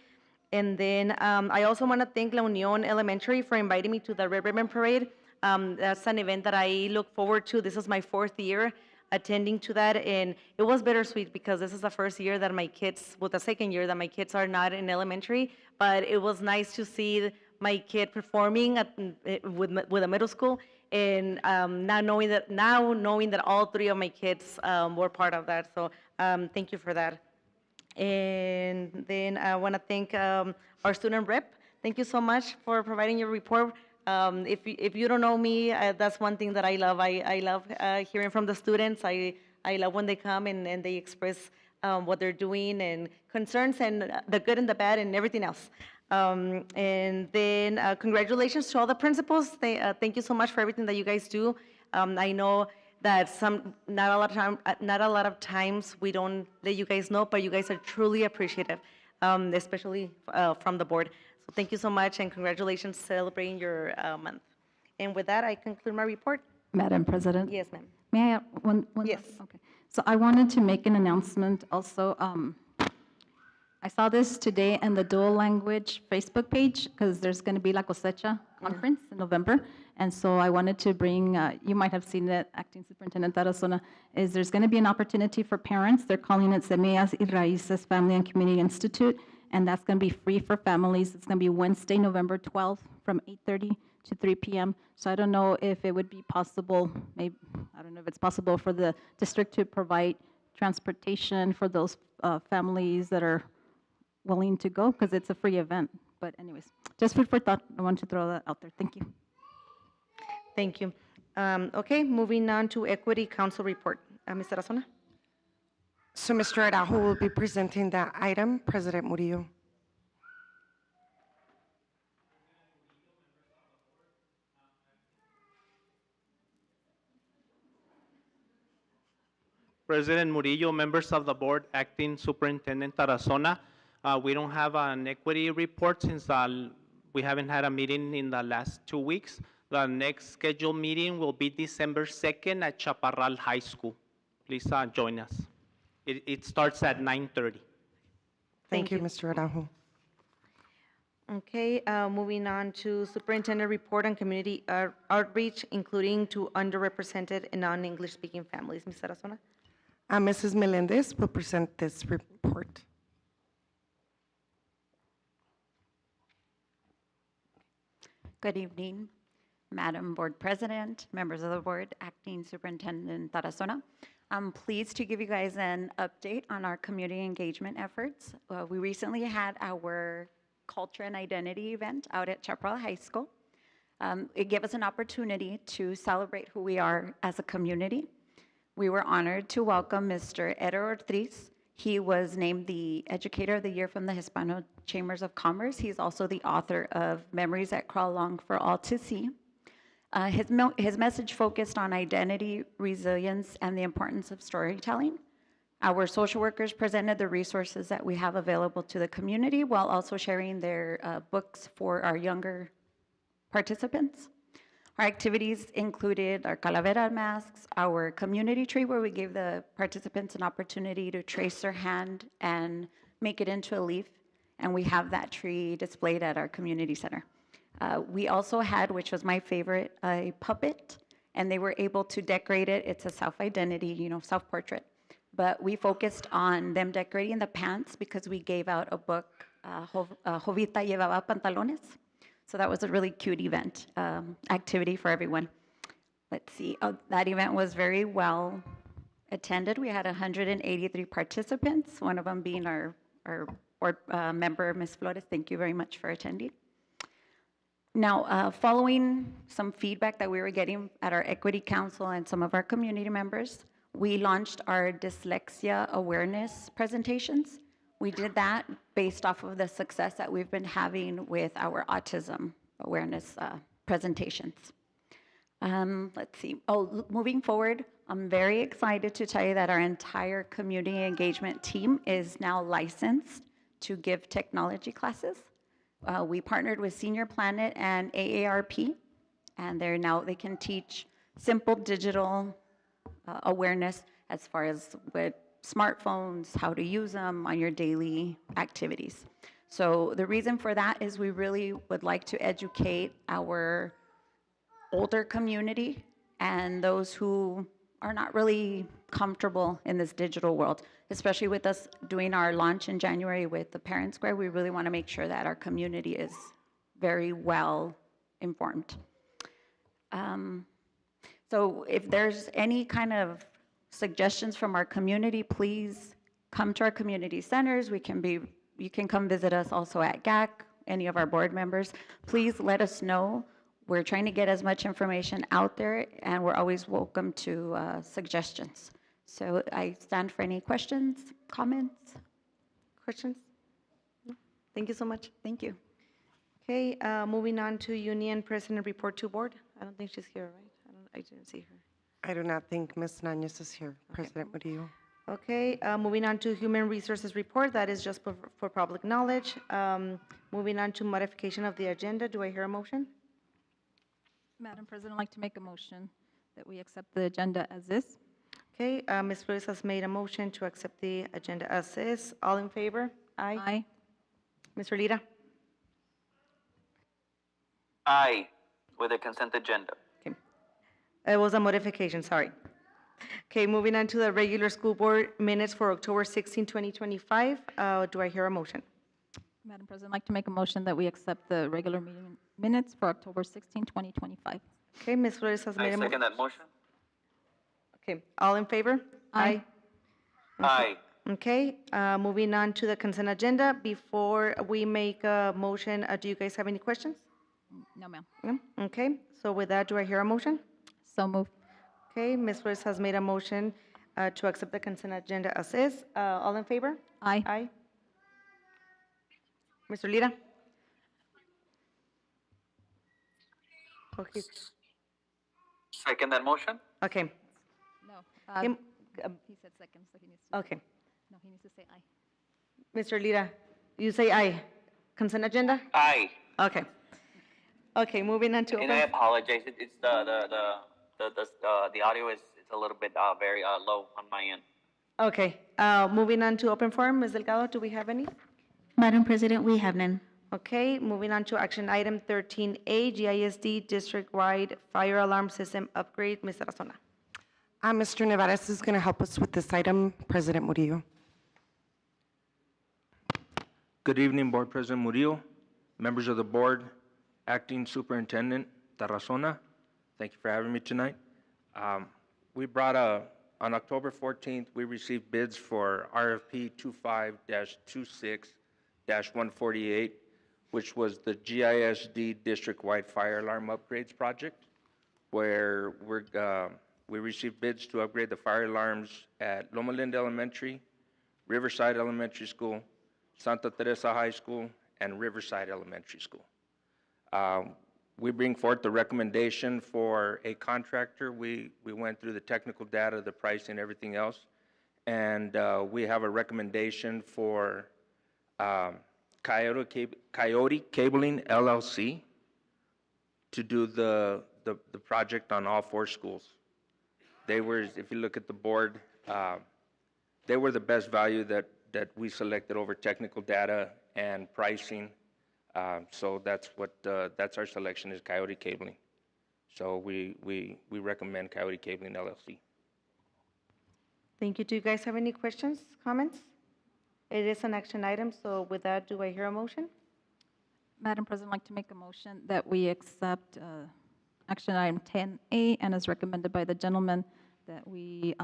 And then I also want to thank La Unión Elementary for inviting me to the Red Ribbon Parade. That's an event that I look forward to. This is my 4th year attending to that, and it was bittersweet because this is the first year that my kids, the second year that my kids are not in elementary, but it was nice to see my kid performing with a middle school, and now knowing that all 3 of my kids were part of that. So thank you for that. And then I want to thank our student rep. Thank you so much for providing your report. If you don't know me, that's one thing that I love. I love hearing from the students. I love when they come and they express what they're doing and concerns and the good and the bad and everything else. And then congratulations to all the principals. Thank you so much for everything that you guys do. I know that not a lot of times we don't let you guys know, but you guys are truly appreciative, especially from the board. So thank you so much and congratulations celebrating your month. And with that, I conclude my report. Madam President? Yes, ma'am. May I, one? Yes. Okay. So I wanted to make an announcement also. I saw this today in the dual language Facebook page because there's going to be La Cosecha conference in November. And so I wanted to bring, you might have seen it, Acting Superintendent Tarazona, is there's going to be an opportunity for parents. They're calling it Semillas y Raíces Family and Community Institute. And that's going to be free for families. It's going to be Wednesday, November 12th from 8:30 to 3 p.m. So I don't know if it would be possible, maybe, I don't know if it's possible for the district to provide transportation for those families that are willing to go, because it's a free event. But anyways, just food for thought. I want to throw that out there. Thank you. Thank you. Okay, moving on to Equity Council report. Ms. Tarazona? So Mr. Araujo will be presenting that item. President Murillo. President Murillo, members of the board, Acting Superintendent Tarazona. We don't have an equity report since we haven't had a meeting in the last 2 weeks. The next scheduled meeting will be December 2nd at Chaparral High School. Please join us. It starts at 9:30. Thank you, Mr. Araujo. Okay, moving on to Superintendent report on community outreach, including to underrepresented and non-English speaking families. Ms. Tarazona? Mrs. Melendez will present this report. Good evening, Madam Board President, members of the board, Acting Superintendent Tarazona. I'm pleased to give you guys an update on our community engagement efforts. We recently had our culture and identity event out at Chaparral High School. It gave us an opportunity to celebrate who we are as a community. We were honored to welcome Mr. Eder Ortiz. He was named the Educator of the Year from the Hispano Chambers of Commerce. He's also the author of Memories That Crawl Along for All to See. His message focused on identity, resilience, and the importance of storytelling. Our social workers presented the resources that we have available to the community while also sharing their books for our younger participants. Our activities included our calavera masks, our community tree where we gave the participants an opportunity to trace their hand and make it into a leaf, and we have that tree displayed at our community center. We also had, which was my favorite, a puppet, and they were able to decorate it. It's a self-identity, self-portrait. But we focused on them decorating the pants because we gave out a book, Jovita Llevaba Pantalones. So that was a really cute event, activity for everyone. Let's see, that event was very well attended. We had 183 participants, one of them being our board member, Ms. Flores. Thank you very much for attending. Now, following some feedback that we were getting at our Equity Council and some of our community members, we launched our dyslexia awareness presentations. We did that based off of the success that we've been having with our autism awareness presentations. Let's see. Moving forward, I'm very excited to tell you that our entire community engagement team is now licensed to give technology classes. We partnered with Senior Planet and AARP, and they can teach simple digital awareness as far as with smartphones, how to use them on your daily activities. So the reason for that is we really would like to educate our older community and those who are not really comfortable in this digital world, especially with us doing our launch in January with the Parent Square. We really want to make sure that our community is very well informed. So if there's any kind of suggestions from our community, please come to our community centers. You can come visit us also at GAC, any of our board members. Please let us know. We're trying to get as much information out there, and we're always welcome to suggestions. So I stand for any questions, comments? Questions? No? Thank you so much. Thank you. Okay, moving on to Union President Report to Board. I don't think she's here, right? I didn't see her. I do not think Ms. Nanez is here, President Murillo. Okay, moving on to Human Resources Report, that is just for public knowledge. Moving on to modification of the agenda, do I hear a motion? Madam President, I'd like to make a motion that we accept the agenda as is. Okay, Ms. Flores has made a motion to accept the agenda as is. All in favor? Aye. Aye. Mr. Lira? Aye, with the consent agenda. Okay. It was a modification, sorry. Okay, moving on to the regular school board minutes for October 16, 2025. Do I hear a motion? Madam President, I'd like to make a motion that we accept the regular meeting minutes for October 16, 2025. Okay, Ms. Flores has I made a motion. second that motion. Okay, all in favor? Aye. Aye. Okay, moving on to the consent agenda. Before we make a motion, do you guys have any questions? No, ma'am. No? Okay, so with that, do I hear a motion? So moved. Okay, Ms. Flores has made a motion to accept the consent agenda as is. All in favor? Aye. Aye. Mr. Lira? Okay. Second that motion. Okay, No. Him- He said second, so he needs to. okay. No, he needs to say aye. Mr. Lira, you say aye. Consent agenda? Aye. Okay. Okay, moving on to And I open. apologize. It's the audio is it's a little bit very low on my end. Okay, moving on to open forum. Ms. Delgado, do we have any? Madam President, we have none. Okay, moving on to action item 13A, GISD district-wide fire alarm system upgrade. Ms. Tarazona. Mr. Nevares is going to help us with this item, President Murillo. Good evening, Board President Murillo, members of the board, Acting Superintendent Tarazona. Thank you for having me tonight. We brought on October 14th, we received bids for RFP 25-26-148, which was the GISD district-wide fire alarm upgrades project, where we received bids to upgrade the fire alarms at Loma Linda Elementary, Riverside Elementary School, Santa Teresa High School, and Riverside Elementary School. We bring forth the recommendation for a contractor. We went through the technical data, the pricing, everything else, and we have a recommendation for Coyote Cabling LLC to do the project on all 4 schools. They were, if you look at the board, they were the best value that we selected over technical data and pricing. So that's our selection is Coyote Cabling. So we recommend Coyote Cabling LLC. Thank you. Do you guys have any questions, comments? It is an action item, so with that, do I hear a motion? Madam President, I'd like to make a motion that we accept action item 10A, and as recommended by the gentleman, that we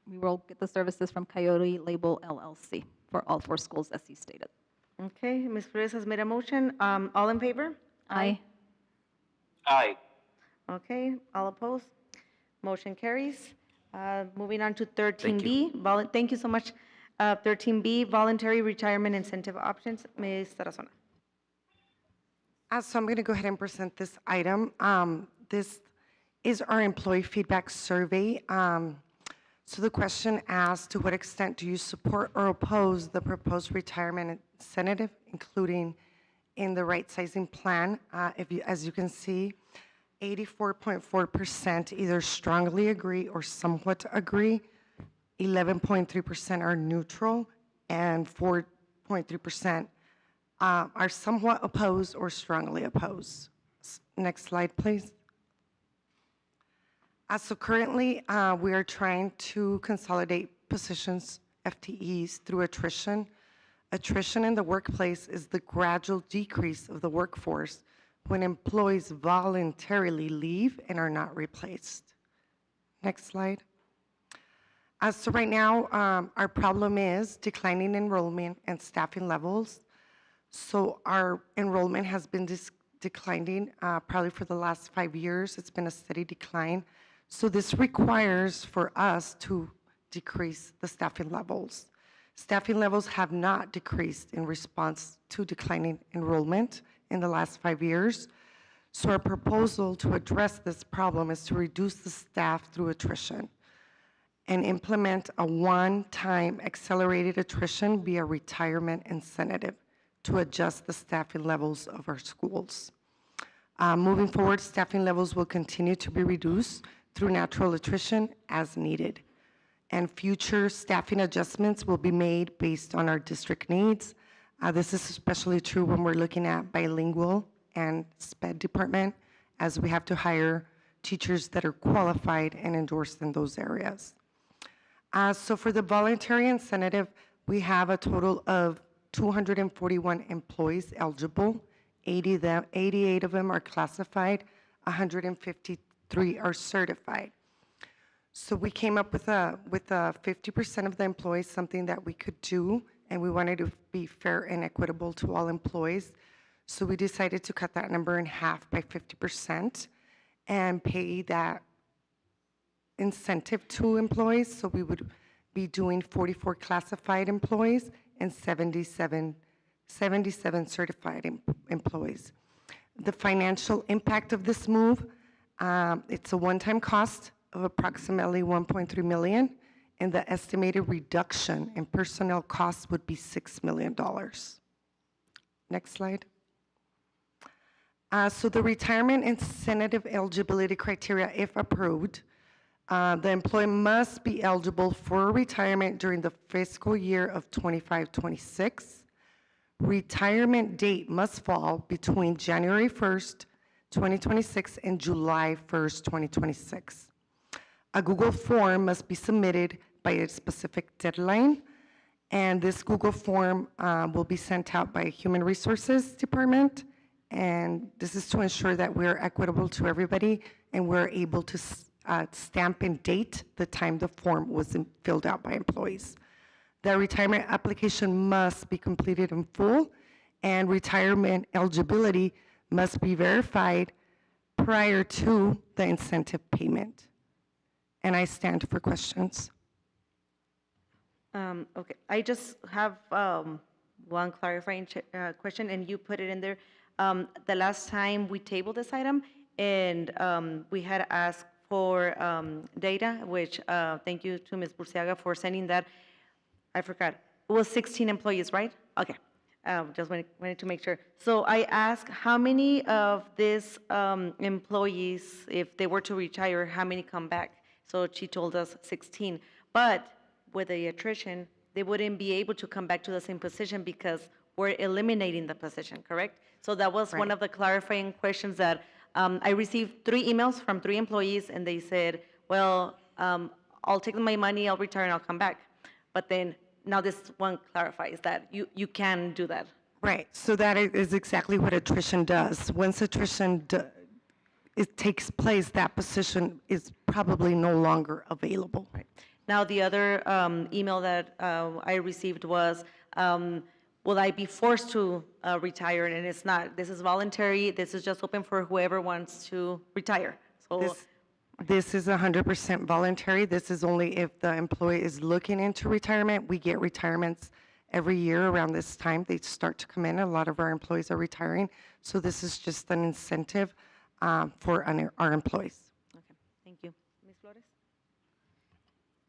will get the services from Coyote Label LLC for all 4 schools, as he stated. Okay, Ms. Flores has made a motion. All in favor? Aye. Aye. Okay, all opposed? Motion carries. Moving on to 13B. Thank you so much. 13B, voluntary retirement incentive options. Ms. Tarazona. So I'm going to go ahead and present this item. This is our employee feedback survey. So the question asks, to what extent do you support or oppose the proposed retirement incentive, including in the right sizing plan? As you can see, 84.4% either strongly agree or somewhat agree, 11.3% are neutral, and 4.3% are somewhat opposed or strongly opposed. Next slide, please. So currently, we are trying to consolidate positions, FTEs, through attrition. Attrition in the workplace is the gradual decrease of the workforce when employees voluntarily leave and are not replaced. Next slide. So right now, our problem is declining enrollment and staffing levels. So our enrollment has been declining probably for the last 5 years. It's been a steady decline. So this requires for us to decrease the staffing levels. Staffing levels have not decreased in response to declining enrollment in the last 5 years. So our proposal to address this problem is to reduce the staff through attrition and implement a one-time accelerated attrition via retirement incentive to adjust the staffing levels of our schools. Moving forward, staffing levels will continue to be reduced through natural attrition as needed. And future staffing adjustments will be made based on our district needs. This is especially true when we're looking at bilingual and SPED department, as we have to hire teachers that are qualified and endorsed in those areas. So for the voluntary incentive, we have a total of 241 employees eligible. 88 of them are classified, 153 are certified. So we came up with a 50% of the employees, something that we could do, and we wanted to be fair and equitable to all employees. So we decided to cut that number in half by 50% and pay that incentive to employees. So we would be doing 44 classified employees and 77 certified employees. The financial impact of this move, it's a one-time cost of approximately $1.3 million, and the estimated reduction in personnel costs would be $6 million. Next slide. So the retirement incentive eligibility criteria, if approved, the employee must be eligible for retirement during the fiscal year of 25-26. Retirement date must fall between January 1st, 2026 and July 1st, 2026. A Google form must be submitted by a specific deadline, and this Google form will be sent out by Human Resources Department, and this is to ensure that we're equitable to everybody and we're able to stamp and date the time the form was filled out by employees. The retirement application must be completed in full, and retirement eligibility must be verified prior to the incentive payment. And I stand for questions. Okay, I just have one clarifying question, and you put it in there. The last time we tabled this item, and we had asked for data, which thank you to Ms. Burciaga for sending that. I forgot. It was 16 employees, right? Okay. Just wanted to make sure. So I asked how many of these employees, if they were to retire, how many come back? So she told us 16. But with the attrition, they wouldn't be able to come back to the same position because we're eliminating the position, correct? So that was one of the clarifying questions that I received 3 emails from 3 employees, and they said, well, I'll take my money, I'll retire, and I'll come back. But then now this one clarifies that you can do that. Right, so that is exactly what attrition does. Once attrition it takes place, that position is probably no longer available. Right. Now, the other email that I received was, will I be forced to retire? And it's not. This is voluntary. This is just open for whoever wants to retire. So This is 100% voluntary. This is only if the employee is looking into retirement. We get retirements every year around this time. They start to come in. A lot of our employees are retiring. So this is just an incentive for our employees. Okay, thank you. Ms. Flores?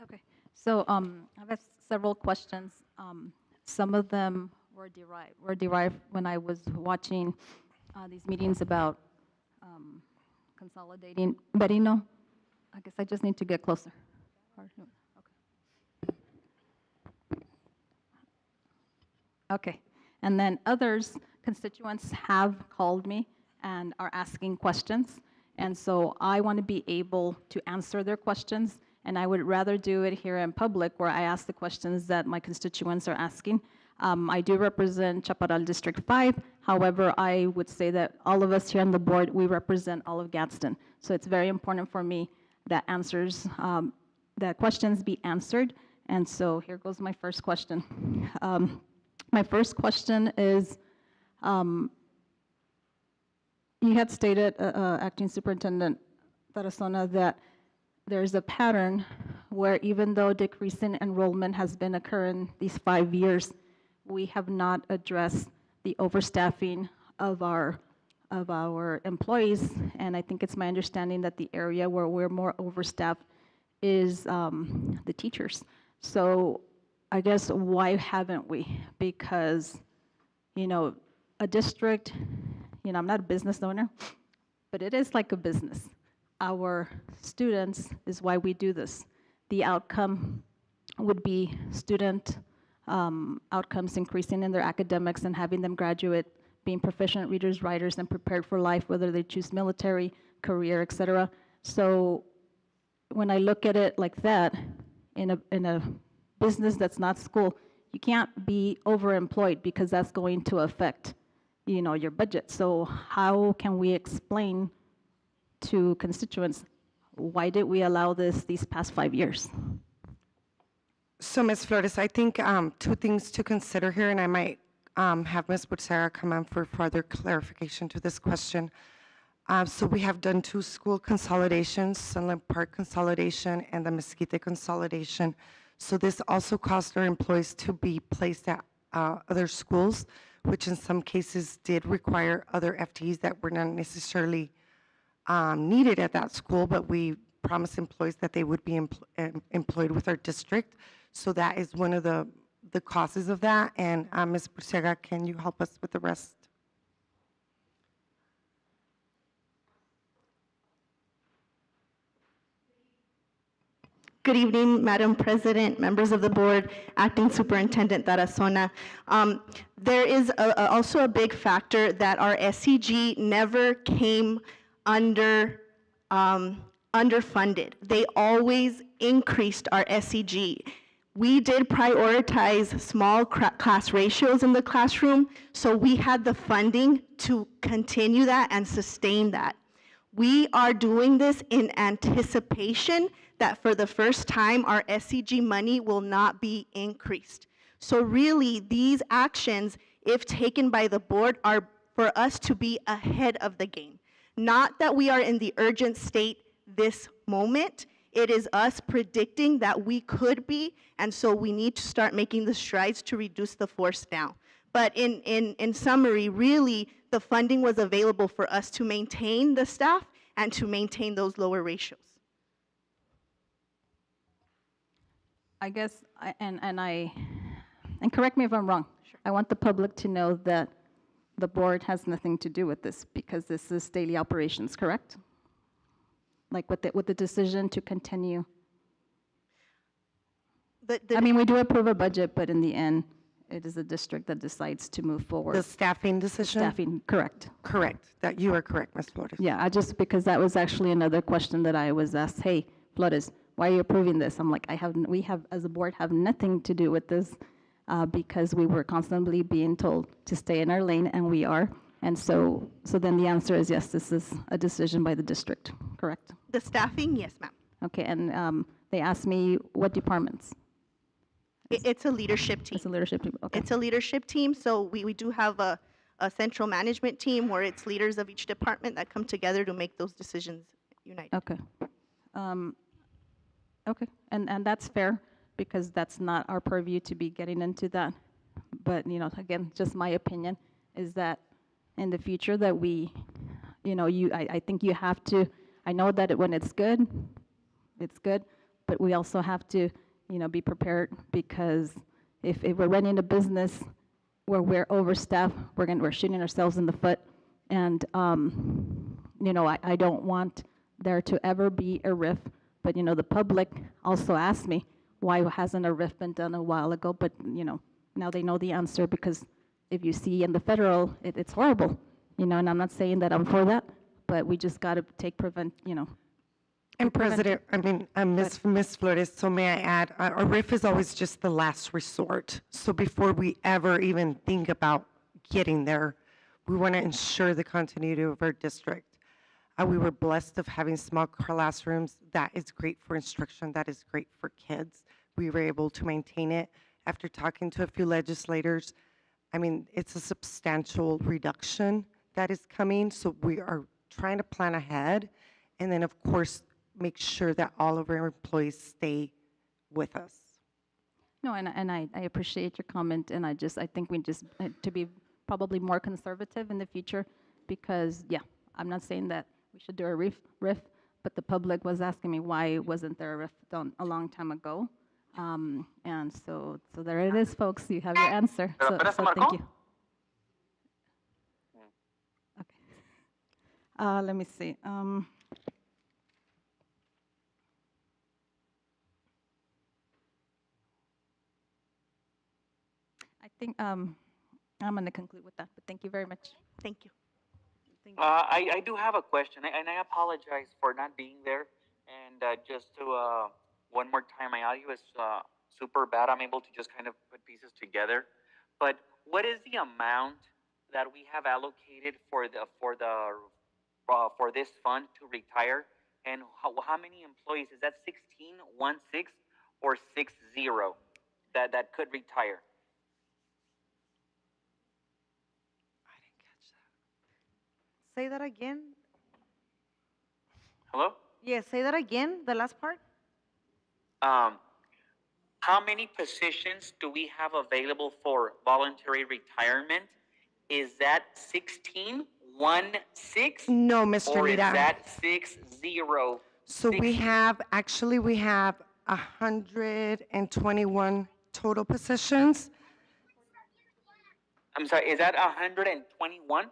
Okay, so I have several questions. Some of them were derived when I was watching these meetings about consolidating. Berino, I guess I just need to get closer. Okay, and then others, constituents have called me and are asking questions, and so I want to be able to answer their questions, and I would rather do it here in public where I ask the questions that my constituents are asking. I do represent Chaparral District 5, however, I would say that all of us here on the board, we represent all of Gadsden. So it's very important for me that answers the questions be answered. And so here goes my first question. My first question is, you had stated, Acting Superintendent Tarazona, that there's a pattern where even though decreasing enrollment has been occurring these 5 years, we have not addressed the overstaffing of our employees. And I think it's my understanding that the area where we're more overstaffed is the teachers. So I guess why haven't we? Because, you know, a district, you know, I'm not a business owner, but it is like a business. Our students is why we do this. The outcome would be student outcomes increasing in their academics and having them graduate being proficient readers, writers, and prepared for life, whether they choose military, career, et cetera. So when I look at it like that, in a business that's not school, you can't be overemployed because that's going to affect, you know, your budget. So how can we explain to constituents, why did we allow this these past 5 years? So, Ms. Flores, I think two things to consider here, and I might have Ms. Bursera come on for further clarification to this question. So we have done 2 school consolidations, Sunland Park consolidation and the Mesquite consolidation. So this also caused our employees to be placed at other schools, which in some cases did require other FTEs that were not necessarily needed at that school, but we promised employees that they would be employed with our district. So that is one of the causes of that. And Ms. Bursera, can you help us with the rest? Good evening, Madam President, members of the board, Acting Superintendent Tarazona. There is also a big factor that our SCG never came underfunded. They always increased our SCG. We did prioritize small class ratios in the classroom, so we had the funding to continue that and sustain that. We are doing this in anticipation that for the first time, our SCG money will not be increased. So really, these actions, if taken by the board, are for us to be ahead of the game. Not that we are in the urgent state this moment. It is us predicting that we could be, and so we need to start making the strides to reduce the force now. But in summary, really, the funding was available for us to maintain the staff and to maintain those lower ratios. I guess, and correct me if I'm wrong. Sure. I want the public to know that the board has nothing to do with this because this is daily operations, correct? Like with the decision to continue. I mean, we do approve a budget, but in the end, it is the district that decides to move forward. The staffing decision? Staffing, correct. Correct. That you are correct, Ms. Flores. Yeah, because that was actually another question that I was asked. Hey, Flores, why are you approving this? I'm like, we have, as a board, have nothing to do with this because we were constantly being told to stay in our lane, and we are. And so then the answer is yes, this is a decision by the district, correct? The staffing, yes, ma'am. Okay, and they asked me what departments? It's a leadership team. It's a leadership team, okay. It's a leadership team, so we do have a central management team where it's leaders of each department that come together to make those decisions united. Okay. Okay, and that's fair because that's not our purview to be getting into that. But, you know, again, just my opinion is that in the future that we, you know, I think you have to, I know that when it's good, but we also have to, you know, be prepared because if we're running a business where we're overstaffed, we're shooting ourselves in the foot. And, you know, I don't want there to ever be a RIF. But, you know, the public also asked me, why hasn't a RIF been done a while ago? But, you know, now they know the answer because if you see in the federal, it's horrible, you know, and I'm not saying that I'm for that, but we just got to take you know. And President, Ms. Flores, so may I add, a RIF is always just the last resort. So before we ever even think about getting there, we want to ensure the continuity of our district. We were blessed of having small classrooms. That is great for instruction. That is great for kids. We were able to maintain it. After talking to a few legislators, I mean, it's a substantial reduction that is coming, so we are trying to plan ahead, and then, of course, make sure that all of our employees stay with us. No, and I appreciate your comment, and I think we just, to be probably more conservative in the future, because, yeah, I'm not saying that we should do a RIF, but the public was asking me why wasn't there a RIF done a long time ago. And so there it is, folks, you have your answer, so thank you. Okay. Let me see. I think I'm going to conclude with that, but thank you very much. Thank you. I do have a question, and I apologize for not being there. And just to, one more time, my audio is super bad. I'm able to just kind of put pieces together. But what is the amount that we have allocated for this fund to retire? And how many employees? Is that 16, 16, or 60 that could retire? Say that again. Hello? Yes, say that again, the last part. How many positions do we have available for voluntary retirement? Is that 16? No, Mr. Or is Lira. that 60? So we have 121 total positions. I'm sorry, is that 121?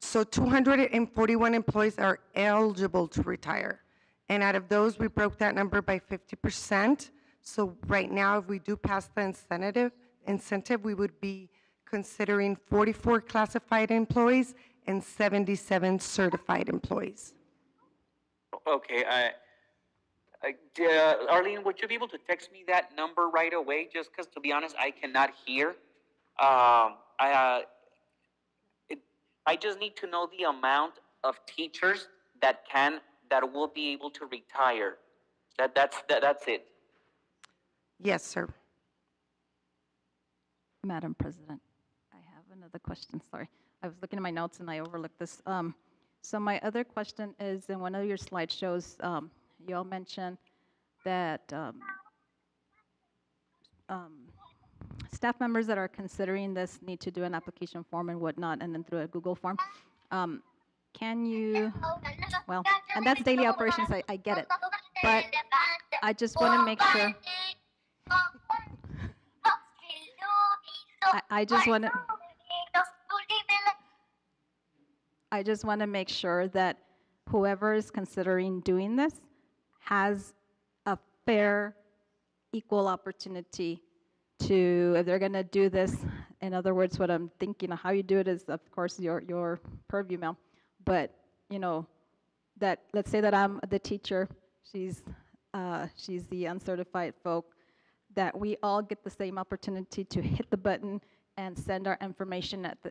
So 241 employees are eligible to retire. And out of those, we broke that number by 50%. So right now, if we do pass the incentive, we would be considering 44 classified employees and 77 certified employees. Okay, Arlene, would you be able to text me that number right away? Just because, to be honest, I cannot hear. I just need to know the amount of teachers that will be able to retire. That's it. Yes, sir. Madam President, I have another question, sorry. I was looking at my notes and I overlooked this. So my other question is, in one of your slideshows, you all mentioned that staff members that are considering this need to do an application form and whatnot, and then through a Google form. Can you, well, and that's daily operations, I get it. But I just want to make sure. I just want to make sure that whoever is considering doing this has a fair, equal opportunity to, if they're going to do this, in other words, what I'm thinking of how you do it is, of course, your purview, Mel. But, you know, that let's say that I'm the teacher, she's the uncertified folk, that we all get the same opportunity to hit the button and send our information at the,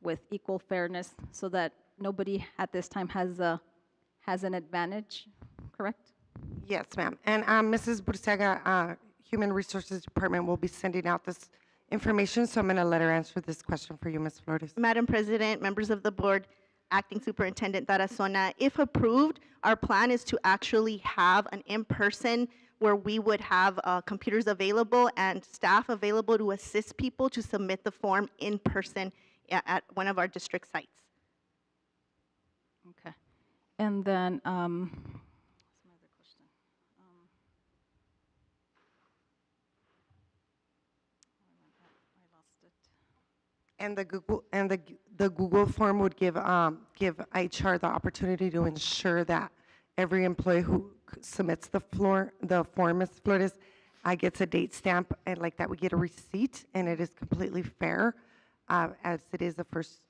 with equal fairness, so that nobody at this time has an advantage, correct? Yes, ma'am. And Mrs. Burciaga, Human Resources Department will be sending out this information, so I'm going to let her answer this question for you, Ms. Flores. Madam President, members of the board, Acting Superintendent Tarazona, if approved, our plan is to actually have an in-person where we would have computers available and staff available to assist people to submit the form in person at one of our district sites. Okay. And then, what's my other question? I lost it. And the Google form would give HR the opportunity to ensure that every employee who submits the form, Ms. Flores, gets a date stamp, and like that we get a receipt, and it is completely fair, as it is a first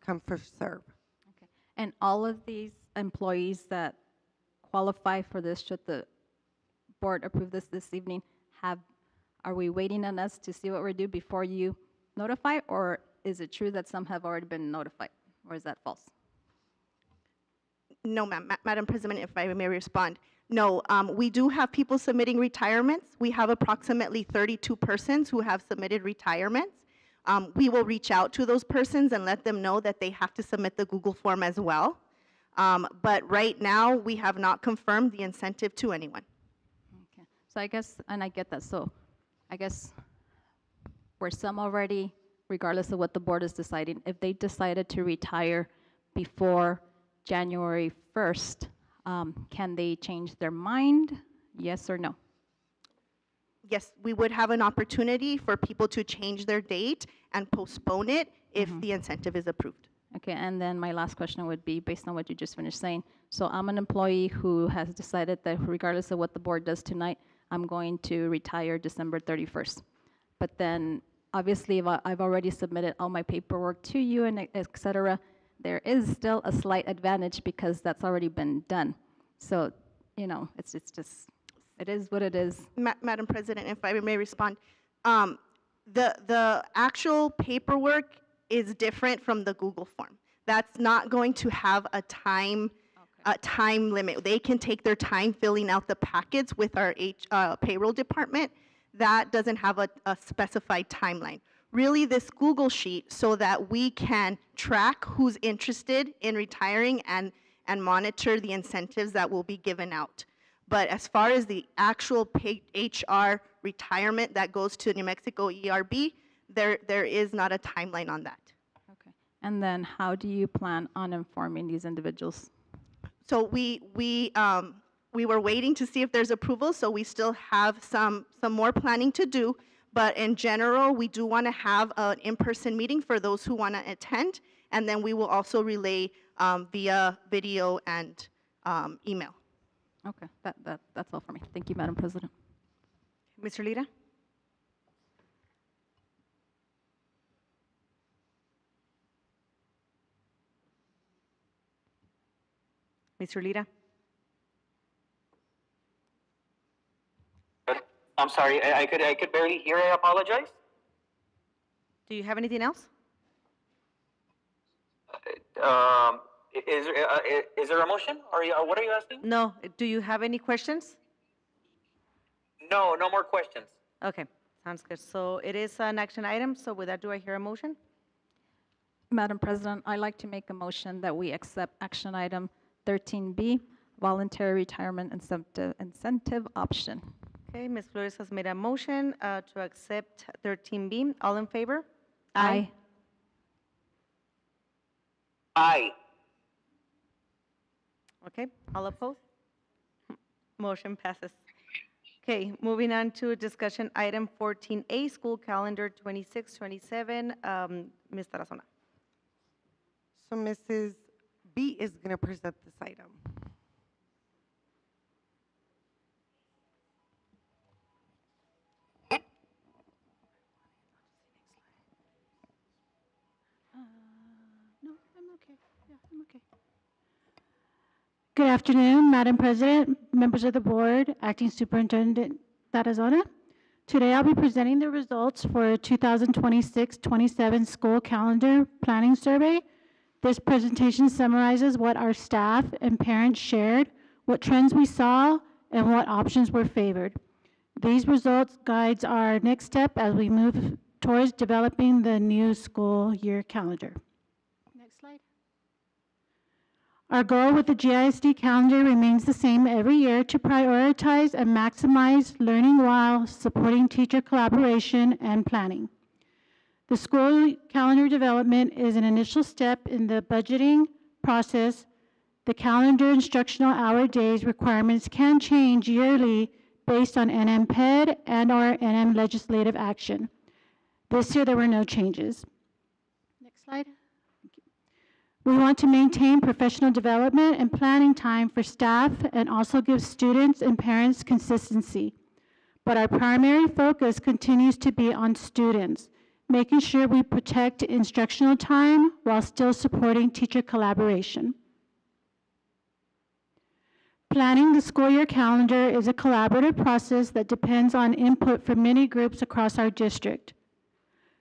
come, first serve. Okay. And all of these employees that qualify for this, should the board approve this evening, are we waiting on us to see what we do before you notify, or is it true that some have already been notified, or is that false? No, ma'am. Madam President, if I may respond. No, we do have people submitting retirements. We have approximately 32 persons who have submitted retirements. We will reach out to those persons and let them know that they have to submit the Google form as well. But right now, we have not confirmed the incentive to anyone. Okay. So I guess, and I get that, so I guess were some already, regardless of what the board is deciding, if they decided to retire before January 1st, can they change their mind? Yes or no? Yes, we would have an opportunity for people to change their date and postpone it if the incentive is approved. Okay, and then my last question would be, based on what you just finished saying, so I'm an employee who has decided that regardless of what the board does tonight, I'm going to retire December 31st. But then, obviously, if I've already submitted all my paperwork to you and et cetera, there is still a slight advantage because that's already been done. So, you know, it's just, it is what it is. Madam President, if I may respond, the actual paperwork is different from the Google form. That's not going to have a time limit. They can take their time filling out the packets with our payroll department. That doesn't have a specified timeline. Really, this Google sheet so that we can track who's interested in retiring and monitor the incentives that will be given out. But as far as the actual HR retirement that goes to New Mexico ERB, there is not a timeline on that. Okay. And then how do you plan on informing these individuals? So we were waiting to see if there's approval, so we still have some more planning to do. But in general, we do want to have an in-person meeting for those who want to attend, and then we will also relay via video and email. Okay, that's all for me. Thank you, Madam President. Mr. Lira? Mr. Lira? I'm sorry, I could barely hear. I apologize. Do you have anything else? Is there a motion? What are you asking? No. Do you have any questions? No, no more questions. Okay, sounds good. So it is an action item, so with that, do I hear a motion? Madam President, I'd like to make a motion that we accept action item 13B, voluntary retirement incentive option. Okay, Ms. Flores has made a motion to accept 13B. All in favor? Aye. Aye. Okay, all opposed? Motion passes. Okay, moving on to discussion item 14A, school calendar 26-27, Ms. Tarazona. So Mrs. B is going to present this item. No, I'm okay. Yeah, I'm okay. Good afternoon, Madam President, members of the board, Acting Superintendent Tarazona. Today I'll be presenting the results for 2026-27 school calendar planning survey. This presentation summarizes what our staff and parents shared, what trends we saw, and what options were favored. These results guides our next step as we move towards developing the new school year calendar. Next slide. Our goal with the GISD calendar remains the same every year: to prioritize and maximize learning while supporting teacher collaboration and planning. The school calendar development is an initial step in the budgeting process. The calendar instructional hour days requirements can change yearly based on NMPED and/or NM legislative action. This year, there were no changes. Next slide. We want to maintain professional development and planning time for staff and also give students and parents consistency. But our primary focus continues to be on students, making sure we protect instructional time while still supporting teacher collaboration. Planning the school year calendar is a collaborative process that depends on input from many groups across our district.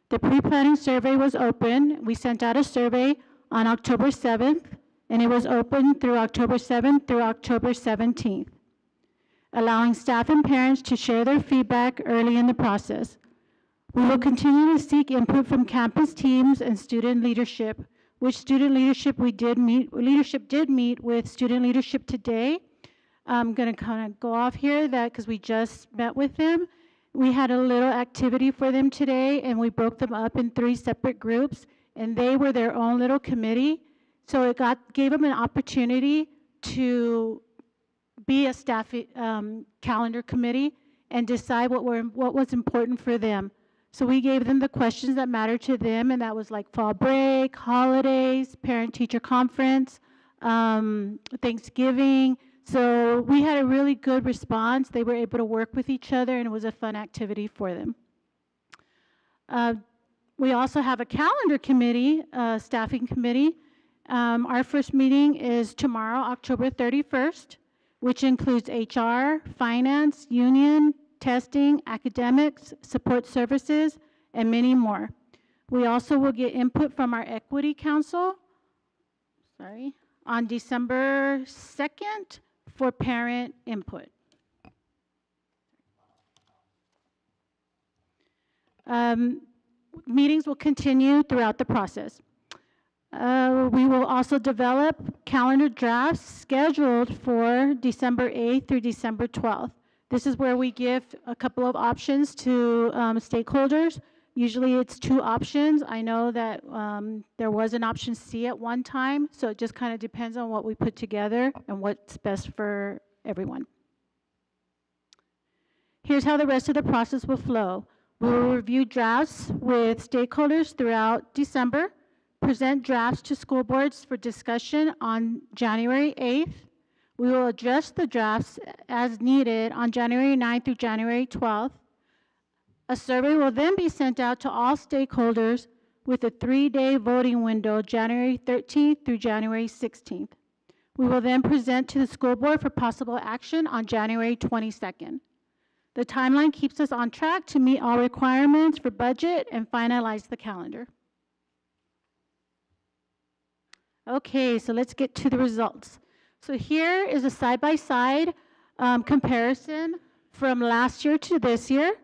The pre-planning survey was open. We sent out a survey on October 7th, and it was open through October 7th through October 17th, allowing staff and parents to share their feedback early in the process. We will continue to seek input from campus teams and student leadership, which student leadership did meet with student leadership today. I'm going to kind of go off here because we just met with them. We had a little activity for them today, and we broke them up in 3 separate groups, and they were their own little committee. So it gave them an opportunity to be a staff calendar committee and decide what was important for them. So we gave them the questions that mattered to them, and that was like fall break, holidays, parent-teacher conference, Thanksgiving. So we had a really good response. They were able to work with each other, and it was a fun activity for them. We also have a calendar committee, staffing committee. Our first meeting is tomorrow, October 31st, which includes HR, finance, union, testing, academics, support services, and many more. We also will get input from our Equity Council, on December 2nd for parent input. Meetings will continue throughout the process. We will also develop calendar drafts scheduled for December 8th through December 12th. This is where we give a couple of options to stakeholders. Usually it's 2 options. I know that there was an option C at one time, so it just kind of depends on what we put together and what's best for everyone. Here's how the rest of the process will flow. We will review drafts with stakeholders throughout December, present drafts to school boards for discussion on January 8th. We will adjust the drafts as needed on January 9th through January 12th. A survey will then be sent out to all stakeholders with a 3-day voting window, January 13th through January 16th. We will then present to the school board for possible action on January 22nd. The timeline keeps us on track to meet all requirements for budget and finalize the calendar. Okay, so let's get to the results. So here is a side-by-side comparison from last year to this year.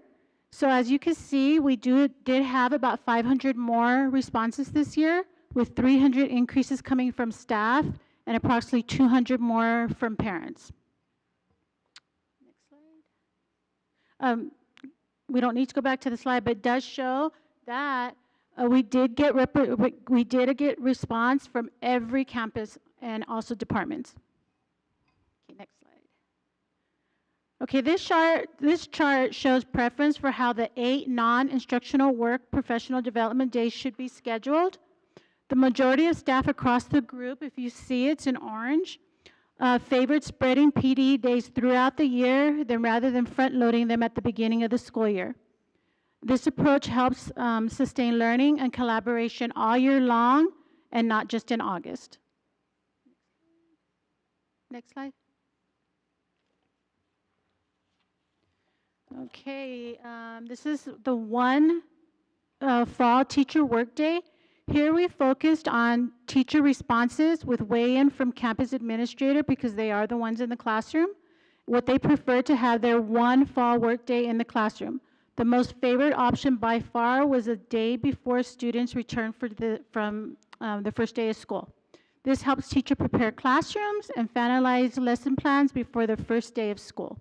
So as you can see, we did have about 500 more responses this year, with 300 increases coming from staff and approximately 200 more from parents. Next slide. We don't need to go back to the slide, but it does show that we did get response from every campus and also departments. Okay, next slide. Okay, this chart shows preference for how the 8 non-instructional work professional development days should be scheduled. The majority of staff across the group, if you see it's in orange, favored spreading PD days throughout the year rather than front-loading them at the beginning of the school year. This approach helps sustain learning and collaboration all year long and not just in August. Next slide. Okay, this is the one fall teacher workday. Here we focused on teacher responses with weigh-in from campus administrator because they are the ones in the classroom, what they prefer to have their one fall workday in the classroom. The most favored option by far was a day before students return from the first day of school. This helps teachers prepare classrooms and finalize lesson plans before the first day of school.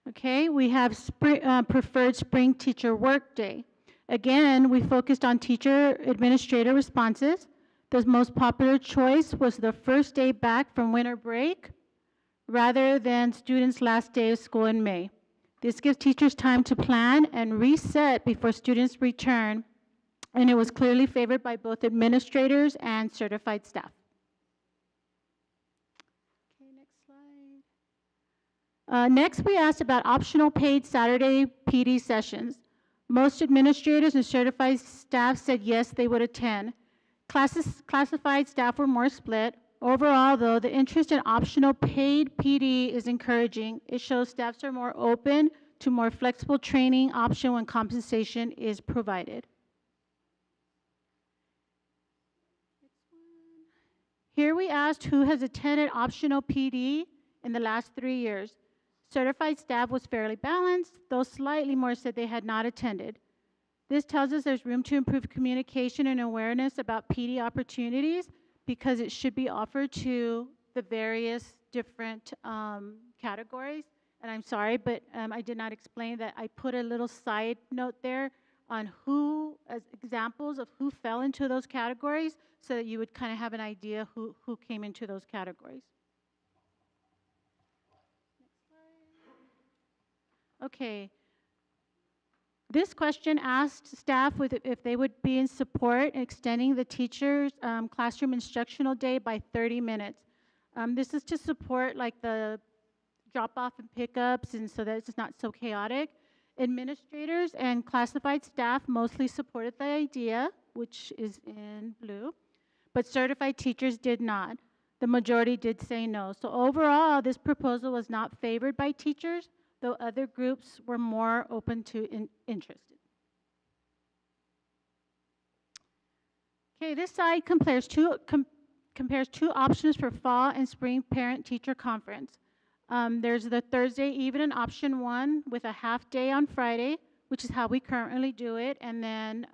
Okay, we have preferred spring teacher workday. Again, we focused on teacher administrator responses. The most popular choice was the first day back from winter break rather than students' last day of school in May. This gives teachers time to plan and reset before students return, and it was clearly favored by both administrators and certified staff. Okay, next slide. Next, we asked about optional paid Saturday PD sessions. Most administrators and certified staff said yes, they would attend. Classified staff were more split. Overall, though, the interest in optional paid PD is encouraging. It shows staffs are more open to more flexible training option when compensation is provided. Here we asked who has attended optional PD in the last 3 years. Certified staff was fairly balanced, though slightly more said they had not attended. This tells us there's room to improve communication and awareness about PD opportunities because it should be offered to the various different categories. And I'm sorry, but I did not explain that I put a little side note there on who, as examples of who fell into those categories, so that you would kind of have an idea who came into those categories. Okay. This question asked staff if they would be in support in extending the teacher's classroom instructional day by 30 minutes. This is to support like the drop-off and pickups, and so that it's not so chaotic. Administrators and classified staff mostly supported the idea, which is in blue, but certified teachers did not. The majority did say no. So overall, this proposal was not favored by teachers, though other groups were more open to interested. Okay, this side compares two options for fall and spring parent-teacher conference. There's the Thursday evening option 1 with a half day on Friday, which is how we currently do it, and then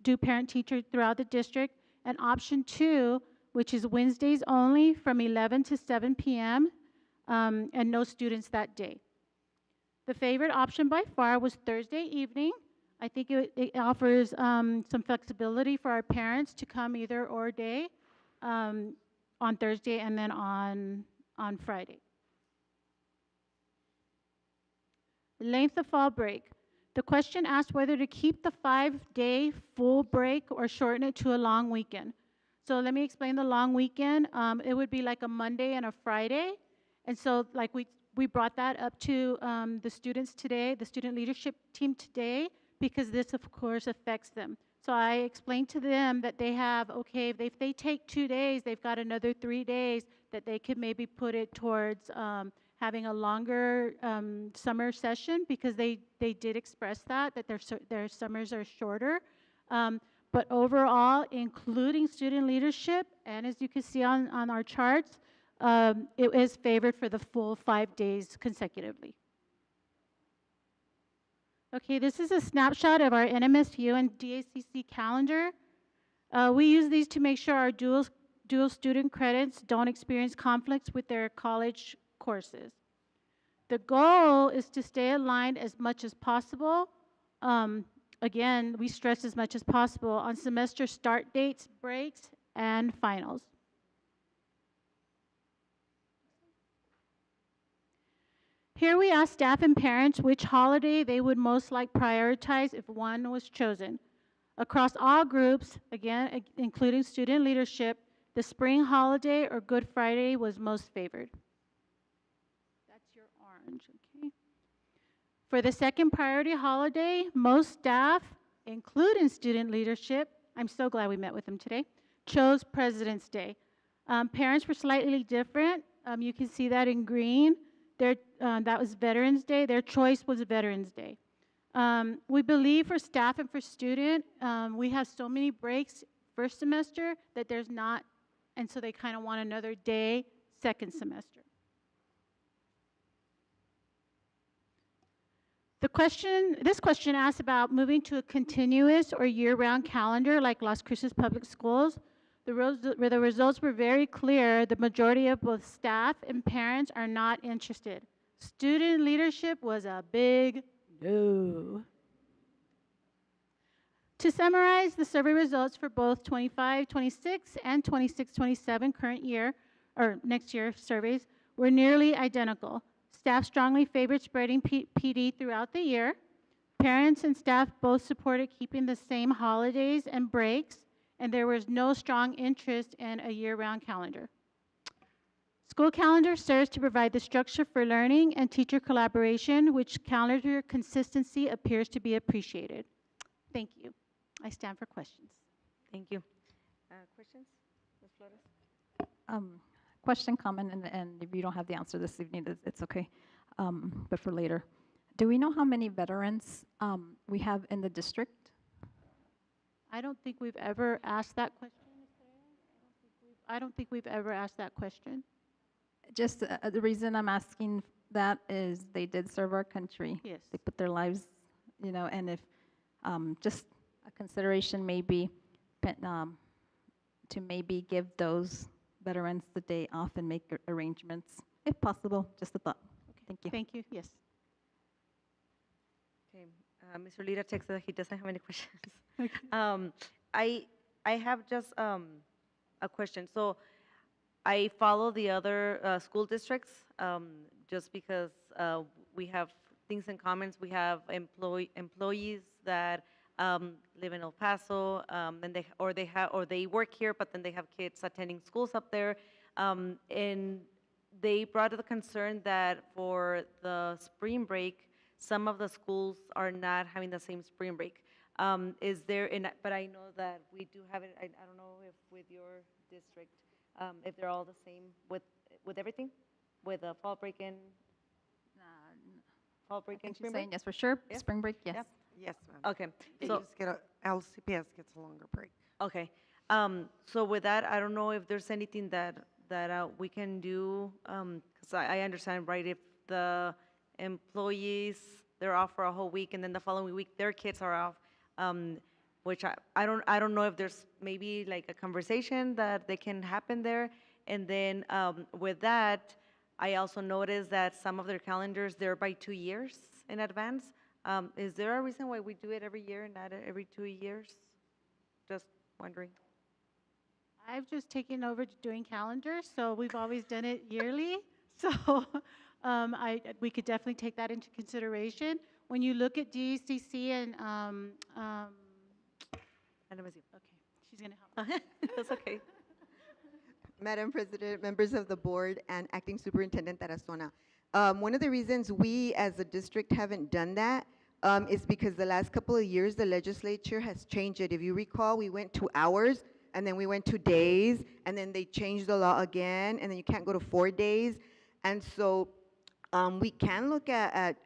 do parent-teacher throughout the district. And option 2, which is Wednesdays only from 11 to 7 p.m. And no students that day. The favorite option by far was Thursday evening. I think it offers some flexibility for our parents to come either or day on Thursday and then on Friday. Length of fall break. The question asked whether to keep the 5-day full break or shorten it to a long weekend. So let me explain the long weekend. It would be like a Monday and a Friday. And so like we brought that up to the students today, the student leadership team today, because this of course affects them. So I explained to them that they have, okay, if they take 2 days, they've got another 3 days that they could maybe put it towards having a longer summer session, because they did express that their summers are shorter. But overall, including student leadership, and as you can see on our charts, it is favored for the full 5 days consecutively. Okay, this is a snapshot of our NMSU and DACC calendar. We use these to make sure our dual student credits don't experience conflicts with their college courses. The goal is to stay aligned as much as possible. Again, we stress as much as possible on semester start dates, breaks, and finals. Here we ask staff and parents which holiday they would most like prioritize if one was chosen. Across all groups, again, including student leadership, the spring holiday or Good Friday was most favored. That's your orange, okay? For the second priority holiday, most staff, including student leadership, I'm so glad we met with them today, chose President's Day. Parents were slightly different. You can see that in green. That was Veterans Day. Their choice was Veterans Day. We believe for staff and for student, we have so many breaks first semester that there's not, and so they kind of want another day second semester. This question asks about moving to a continuous or year-round calendar like Las Cruces Public Schools. The results were very clear. The majority of both staff and parents are not interested. Student leadership was a big no. To summarize, the survey results for both 25-26 and 26-27 current year, or next year surveys, were nearly identical. Staff strongly favored spreading PD throughout the year. Parents and staff both supported keeping the same holidays and breaks, and there was no strong interest in a year-round calendar. School calendar serves to provide the structure for learning and teacher collaboration, which calendar consistency appears to be appreciated. Thank you. I stand for questions. Thank you. Questions? Ms. Flores? Question, comment, and if you don't have the answer this evening, it's okay, but for later. Do we know how many veterans we have in the district? I don't think we've ever asked that question. I don't think we've ever asked that question. Just the reason I'm asking that is they did serve our country. Yes. They put their lives, and if, just a consideration maybe, to maybe give those veterans the day off and make arrangements, if possible, just a thought. Thank you. Thank you, yes. Okay, Mr. Lira texted that he doesn't have any questions. Okay. I have just a question. So I follow the other school districts just because we have things in common. We have employees that live in El Paso, and they work here, but then they have kids attending schools up there, and they brought the concern that for the spring break, some of the schools are not having the same spring break. But I know that we do have it, I don't know if with your district, if they're all the same with everything, with the fall break and She's spring saying break? yes for sure. Yeah? Spring break, yes. Yeah. Yes, ma'am. Okay, They so, just get LCPS gets a longer break. okay. So with that, I don't know if there's anything that we can do, because I understand, right, if the employees, they're off for a whole week, and then the following week, their kids are off, which I don't know if there's maybe like a conversation that they can happen there. And then with that, I also noticed that some of their calendars, they're by 2 years in advance. Is there a reason why we do it every year and not every 2 years? Just wondering. I've just taken over to doing calendars, so we've always done it yearly. So we could definitely take that into consideration. When you look at DCC and, okay, she's gonna help. That's okay. Madam President, members of the board, and Acting Superintendent Tarazona. One of the reasons we as a district haven't done that is because the last couple of years, the legislature has changed it. If you recall, we went to hours, and then we went to days, and then they changed the law again, and then you can't go to 4 days. And so we can look at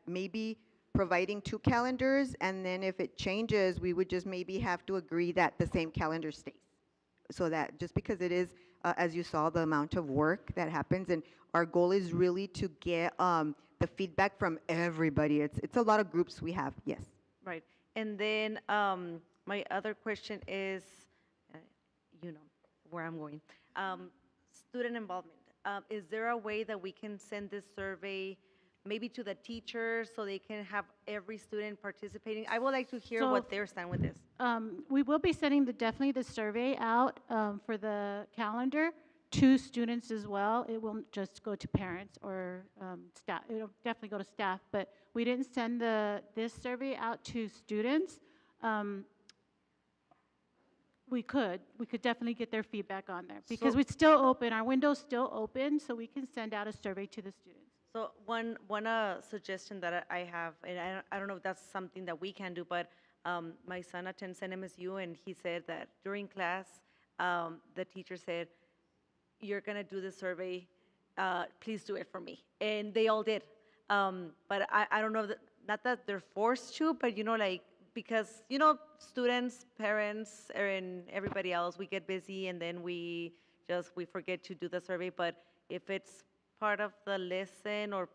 maybe providing 2 calendars, and then if it changes, we would just maybe have to agree that the same calendar stays. So that, just because it is, as you saw, the amount of work that happens, and our goal is really to get the feedback from everybody. It's a lot of groups we have, yes. Right. And then my other question is, you know where I'm going. Student involvement. Is there a way that we can send this survey maybe to the teachers so they can have every student participating? I would like to hear So- what their stand with this. We will be sending definitely the survey out for the calendar to students as well. It won't just go to parents or staff. It'll definitely go to staff, but we didn't send this survey out to students. We could definitely get their feedback on there because So- it's still open. Our window's still open, so we can send out a survey to the students. So one suggestion that I have, and I don't know if that's something that we can do, but my son attends NMSU, and he said that during class, the teacher said, "You're gonna do the survey, please do it for me," and they all did. But I don't know not that they're forced to, but because students, parents, and everybody else, we get busy, and then we forget to do the survey. But if it's part of the lesson or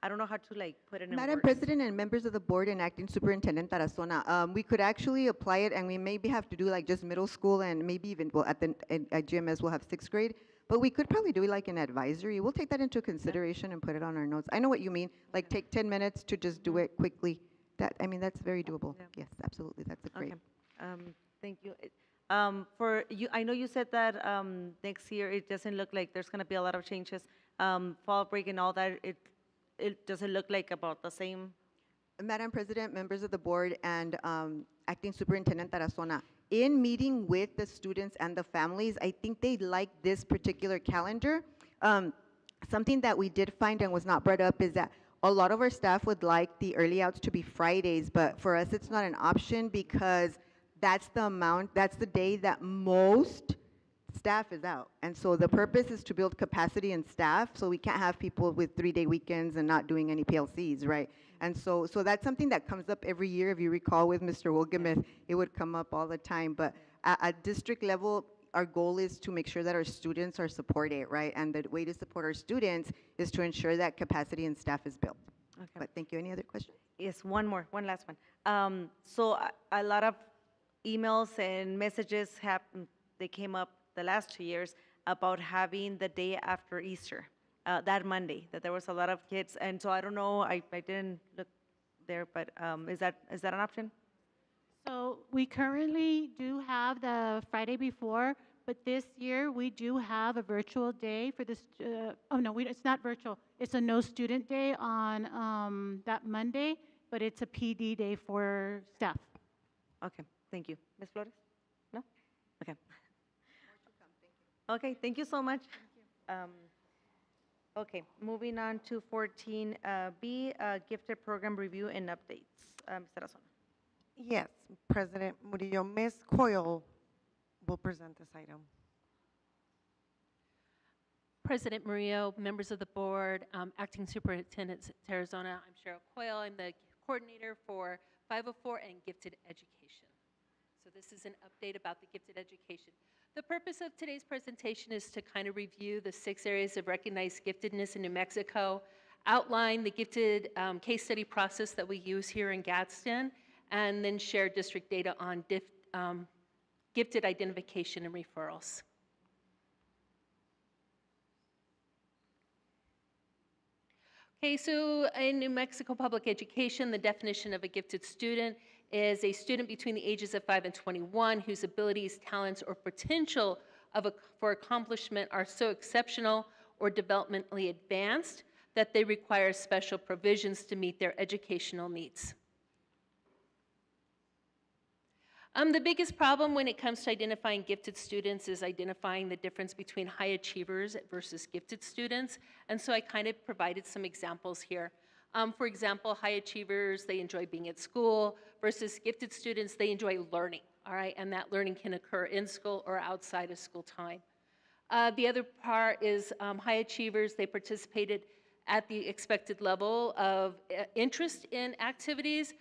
I don't know how to put it in Madam words. President and members of the board and Acting Superintendent Tarazona, we could actually apply it, and we maybe have to do just middle school, and maybe even, well, at GMS we'll have 6th grade, but we could probably do an advisory. We'll take that into consideration and put it on our notes. I know what you mean, take 10 minutes to just do it quickly. That's very doable. Yeah. Yes, absolutely, that's a great. Okay. Thank you. For you, I know you said that next year it doesn't look like there's going to be a lot of changes. Fall break and all that, it doesn't look like about the same. Madam President, members of the board, and Acting Superintendent Tarazona, in meeting with the students and the families, I think they like this particular calendar. Something that we did find and was not brought up is that a lot of our staff would like the early outs to be Fridays, but for us it's not an option because that's the day that most staff is out. And so the purpose is to build capacity in staff, so we can't have people with 3-day weekends and not doing any PLCs, right? And so that's something that comes up every year. If you recall with Mr. Wilgemuth, it would come up all the time. But at district level, our goal is to make sure that our students are supported, right? And the way to support our students is to ensure that capacity in staff is built. Okay. But thank you. Any other questions? Yes, one last one. So a lot of emails and messages they came up the last 2 years about having the day after Easter, that Monday, that there was a lot of kids. And so I don't know, I didn't look there, but is that an option? So we currently do have the Friday before, but this year we do have a virtual day for this. Oh no, it's not virtual. It's a no student day on that Monday, but it's a PD day for staff. Okay, thank you. Ms. Flores? No? Okay. Okay, thank you so much. Okay, moving on to 14B, gifted program review and updates. Ms. Tarazona. Yes, President Murillo. Ms. Coyle will present this item. President Murillo, members of the board, Acting Superintendent Tarazona, I'm Cheryl Coyle. I'm the coordinator for 504 and Gifted Education. So this is an update about the gifted education. The purpose of today's presentation is to kind of review the 6 areas of recognized giftedness in New Mexico, outline the gifted case study process that we use here in Gadsden, and then share district data on gifted identification and referrals. Okay, so in New Mexico public education, the definition of a gifted student is a student between the ages of 5 and 21 whose abilities, talents, or potential for accomplishment are so exceptional or developmentally advanced that they require special provisions to meet their educational needs. The biggest problem when it comes to identifying gifted students is identifying the difference between high achievers versus gifted students. And so I kind of provided some examples here. For example, high achievers, they enjoy being at school, versus gifted students, they enjoy learning, all right? And that learning can occur in school or outside of school time. The other part is high achievers, they participated at the expected level of interest in activities.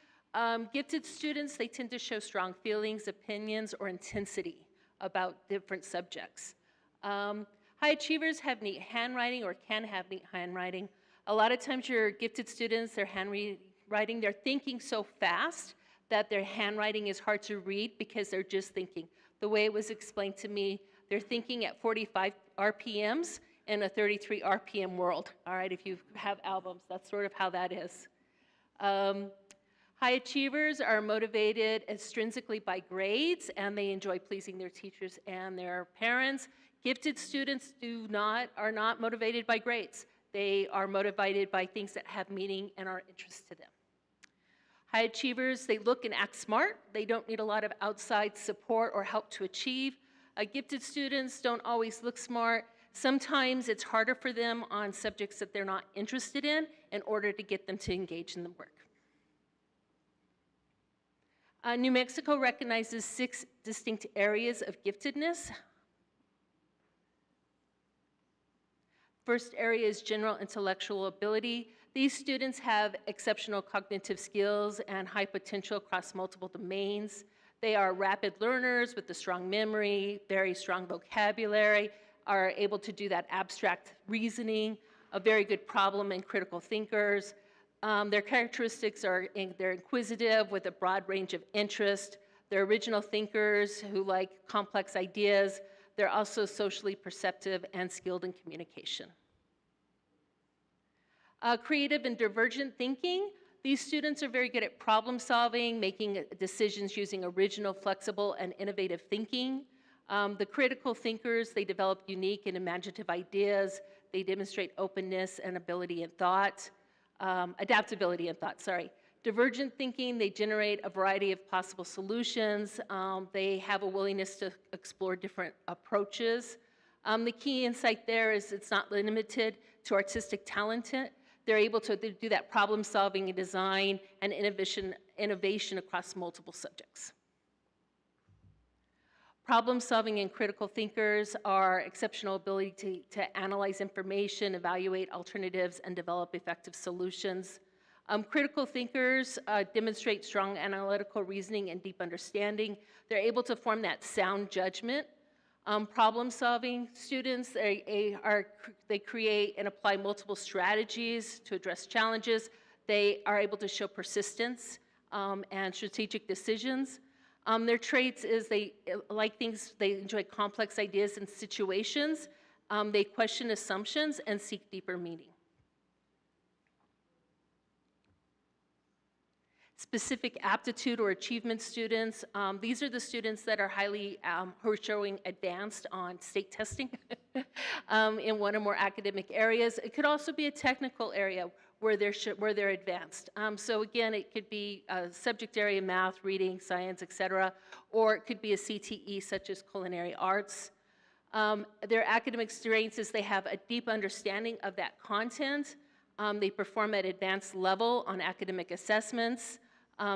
Gifted students, they tend to show strong feelings, opinions, or intensity about different subjects. High achievers have neat handwriting or can have neat handwriting. A lot of times your gifted students, their handwriting, they're thinking so fast that their handwriting is hard to read because they're just thinking. The way it was explained to me, they're thinking at 45 RPMs in a 33 RPM world. All right, if you have albums, that's sort of how that is. High achievers are motivated extrinsically by grades, and they enjoy pleasing their teachers and their parents. Gifted students are not motivated by grades. They are motivated by things that have meaning and are interest to them. High achievers, they look and act smart. They don't need a lot of outside support or help to achieve. Gifted students don't always look smart. Sometimes it's harder for them on subjects that they're not interested in order to get them to engage in the work. New Mexico recognizes 6 distinct areas of giftedness. First area is general intellectual ability. These students have exceptional cognitive skills and high potential across multiple domains. They are rapid learners with a strong memory, very strong vocabulary, are able to do that abstract reasoning, a very good problem and critical thinkers. Their characteristics are they're inquisitive with a broad range of interest. They're original thinkers who like complex ideas. They're also socially perceptive and skilled in communication. Creative and divergent thinking. These students are very good at problem solving, making decisions using original, flexible, and innovative thinking. The critical thinkers, they develop unique and imaginative ideas. They demonstrate openness and ability in thought. Adaptability in thought, sorry. Divergent thinking, they generate a variety of possible solutions. They have a willingness to explore different approaches. The key insight there is it's not limited to artistic talent. They're able to do that problem solving and design and innovation across multiple subjects. Problem solving and critical thinkers are exceptional ability to analyze information, evaluate alternatives, and develop effective solutions. Critical thinkers demonstrate strong analytical reasoning and deep understanding. They're able to form that sound judgment. Problem-solving students, they create and apply multiple strategies to address challenges. They are able to show persistence and strategic decisions. Their traits is they like things, they enjoy complex ideas and situations. They question assumptions and seek deeper meaning. Specific aptitude or achievement students, these are the students that are highly, who are showing advanced on state testing in one or more academic areas. It could also be a technical area where they're advanced. So again, it could be a subject area, math, reading, science, etc., or it could be a CTE such as culinary arts. Their academic strengths is they have a deep understanding of that content. They perform at advanced level on academic assessments.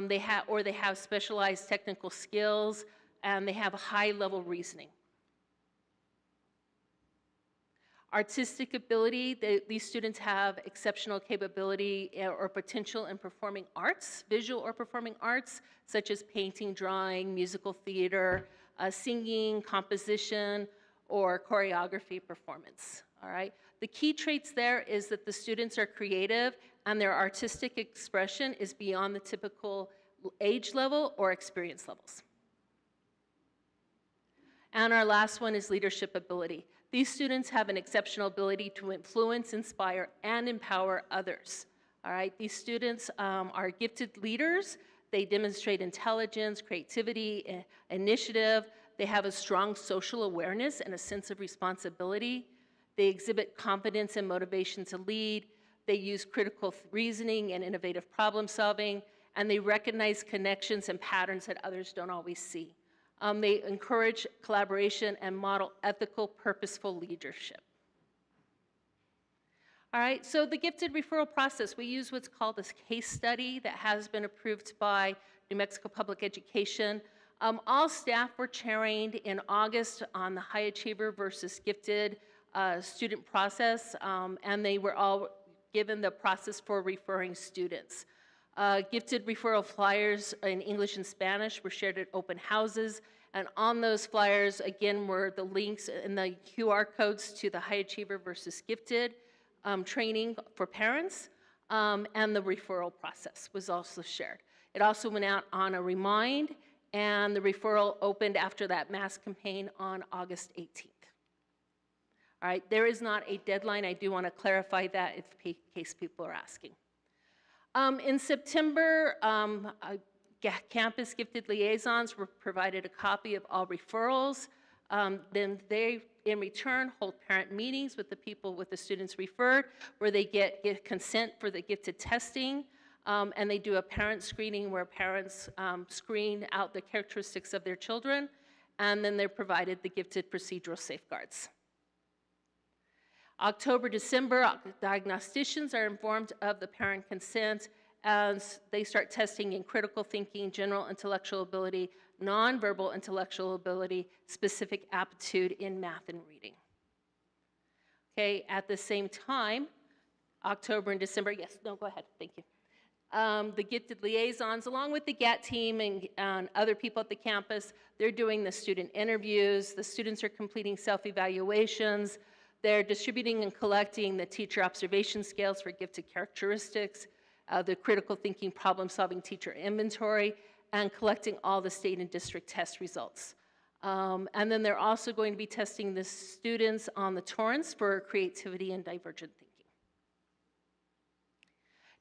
They have specialized technical skills, and they have high-level reasoning. Artistic ability, these students have exceptional capability or potential in performing arts, visual or performing arts, such as painting, drawing, musical theater, singing, composition, or choreography performance, all right? The key traits there is that the students are creative and their artistic expression is beyond the typical age level or experience levels. And our last one is leadership ability. These students have an exceptional ability to influence, inspire, and empower others, all right? These students are gifted leaders. They demonstrate intelligence, creativity, initiative. They have a strong social awareness and a sense of responsibility. They exhibit confidence and motivation to lead. They use critical reasoning and innovative problem solving, and they recognize connections and patterns that others don't always see. They encourage collaboration and model ethical, purposeful leadership. All right, so the gifted referral process, we use what's called a case study that has been approved by New Mexico Public Education. All staff were trained in August on the high achiever versus gifted student process, and they were all given the process for referring students. Gifted referral flyers in English and Spanish were shared at open houses, and on those flyers, again, were the links and the QR codes to the high achiever versus gifted training for parents, and the referral process was also shared. It also went out on a remind, and the referral opened after that mass campaign on August 18th. All right, there is not a deadline. I do want to clarify that in case people are asking. In September, campus gifted liaisons were provided a copy of all referrals. Then they, in return, hold parent meetings with the people with the students referred, where they get consent for the gifted testing, and they do a parent screening where parents screen out the characteristics of their children, and then they're provided the gifted procedural safeguards. October, December, diagnosticians are informed of the parent consent as they start testing in critical thinking, general intellectual ability, nonverbal intellectual ability, specific aptitude in math and reading. Okay, at the same time, October and December, yes, no, go ahead, thank you. The gifted liaisons, along with the GAT team and other people at the campus, they're doing the student interviews, the students are completing self-evaluations, they're distributing and collecting the teacher observation scales for gifted characteristics, the critical thinking problem-solving teacher inventory, and collecting all the state and district test results. And then they're also going to be testing the students on the Torrance for creativity and divergent thinking.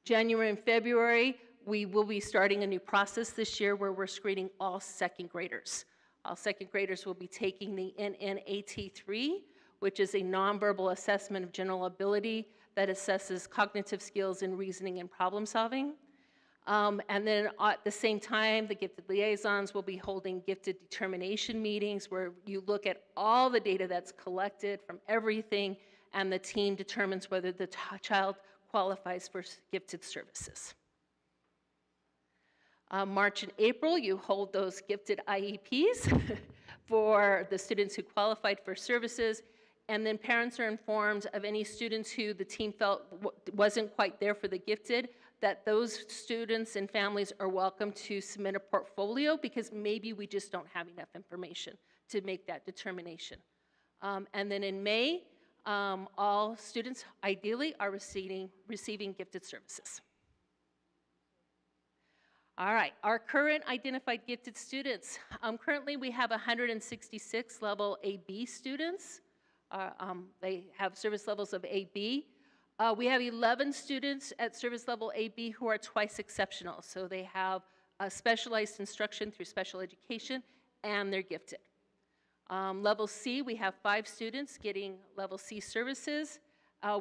January and February, we will be starting a new process this year where we're screening all second graders. All second graders will be taking the NNAT3, which is a nonverbal assessment of general ability that assesses cognitive skills in reasoning and problem solving. And then at the same time, the gifted liaisons will be holding gifted determination meetings where you look at all the data that's collected from everything, and the team determines whether the child qualifies for gifted services. March and April, you hold those gifted IEPs for the students who qualified for services, and then parents are informed of any students who the team felt wasn't quite there for the gifted, that those students and families are welcome to submit a portfolio because maybe we just don't have enough information to make that determination. And then in May, all students ideally are receiving gifted services. All right, our current identified gifted students. Currently, we have 166 level AB students. They have service levels of AB. We have 11 students at service level AB who are twice exceptional. So they have specialized instruction through special education, and they're gifted. Level C, we have 5 students getting level C services.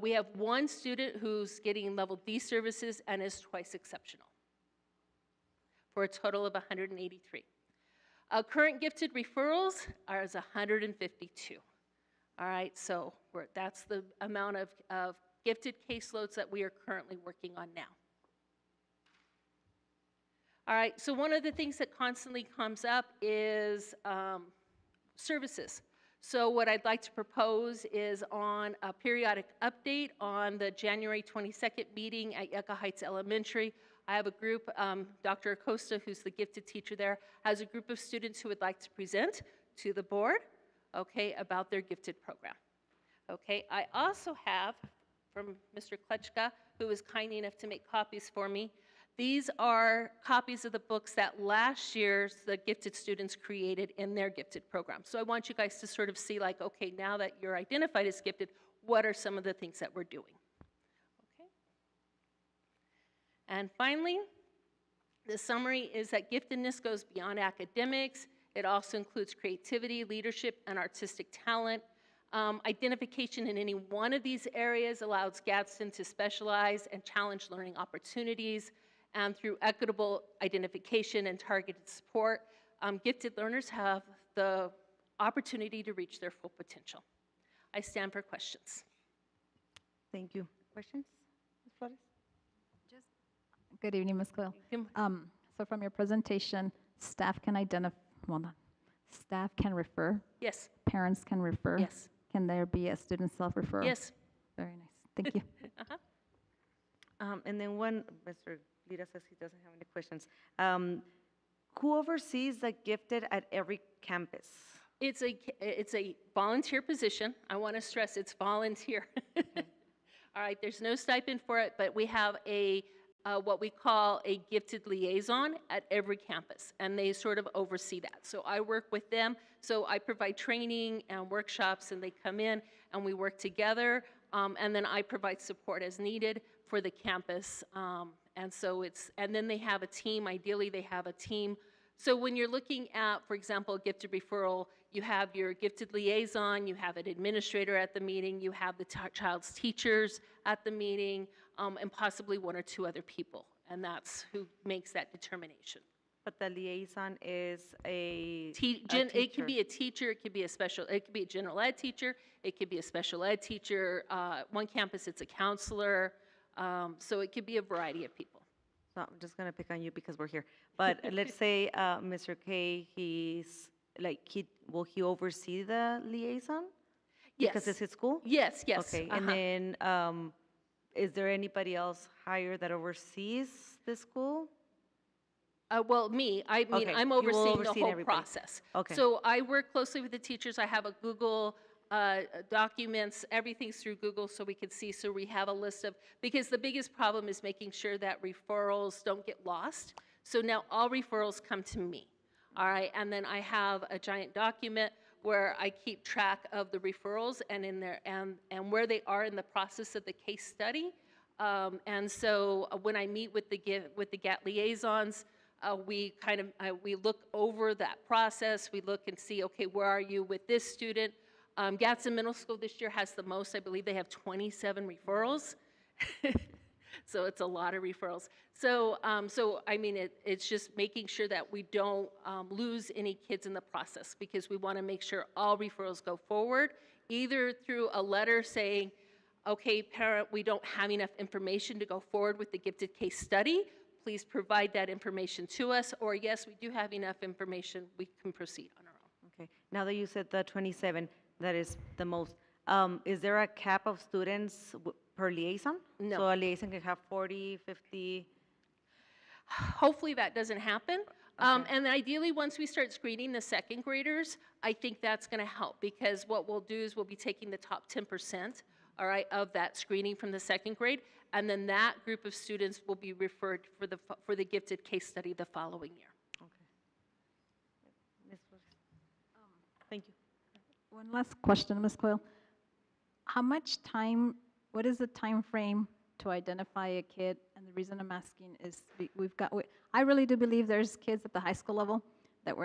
We have 1 student who's getting level D services and is twice exceptional, for a total of 183. Current gifted referrals are 152. All right, so that's the amount of gifted caseloads that we are currently working on now. All right, so one of the things that constantly comes up is services. So what I'd like to propose is on a periodic update on the January 22nd meeting at Yucca Heights Elementary. I have a group, Dr. Acosta, who's the gifted teacher there, has a group of students who would like to present to the board, okay, about their gifted program. Okay, I also have from Mr. Klechka, who was kind enough to make copies for me. These are copies of the books that last year's the gifted students created in their gifted program. So I want you guys to sort of see like, okay, now that you're identified as gifted, what are some of the things that we're doing? Okay. And finally, the summary is that giftedness goes beyond academics. It also includes creativity, leadership, and artistic talent. Identification in any one of these areas allows Gadsden to specialize and challenge learning opportunities. And through equitable identification and targeted support, gifted learners have the opportunity to reach their full potential. I stand for questions. Thank you. Questions? Ms. Flores? Good evening, Ms. Quill. So from your presentation, staff can staff can refer? Yes. Parents can refer? Yes. Can there be a student self-referral? Yes. Very nice. Thank you. And then Mr. Lira says he doesn't have any questions. Who oversees the gifted at every campus? It's a volunteer position. I want to stress it's volunteer. All right, there's no stipend for it, but we have what we call a gifted liaison at every campus, and they sort of oversee that. So I work with them. So I provide training and workshops, and they come in, and we work together, and then I provide support as needed for the campus. And then they have a team. Ideally, they have a team. So when you're looking at, for example, gifted referral, you have your gifted liaison, you have an administrator at the meeting, you have the child's teachers at the meeting, and possibly 1 or 2 other people. And that's who makes that determination. But the liaison is a teacher. It could be a teacher, it could be a general ed teacher, it could be a special ed teacher. One campus, it's a counselor. So it could be a variety of people. So I'm just going to pick on you because we're here. But let's say Mr. K, will he oversee the liaison? Yes. Because it's his school? Yes, yes. Okay, and then is there anybody else higher that oversees the school? Well, I'm overseeing the whole process. Okay. So I work closely with the teachers. I have a Google documents, everything's through Google so we can see, so we have a list of, because the biggest problem is making sure that referrals don't get lost. So now all referrals come to me, all right? And then I have a giant document where I keep track of the referrals and in there and where they are in the process of the case study. And so when I meet with the GAT liaisons, we look over that process. We look and see, okay, where are you with this student? Gadsden Middle School this year has the most. I believe they have 27 referrals. So it's a lot of referrals. So, it's just making sure that we don't lose any kids in the process, because we want to make sure all referrals go forward, either through a letter saying, okay, parent, we don't have enough information to go forward with the gifted case study. Please provide that information to us. Or yes, we do have enough information. We can proceed on our own. Okay. Now that you said the 27, that is the most. Is there a cap of students per liaison? No. So a liaison can have 40, 50? Hopefully that doesn't happen. And ideally, once we start screening the second graders, I think that's going to help, because what we'll do is we'll be taking the top 10%, all right, of that screening from the second grade, and then that group of students will be referred for the gifted case study the following year. Thank you. One last question, Ms. Coyle. How much time, what is the time frame to identify a kid? And the reason I'm asking is I really do believe there's kids at the high school level that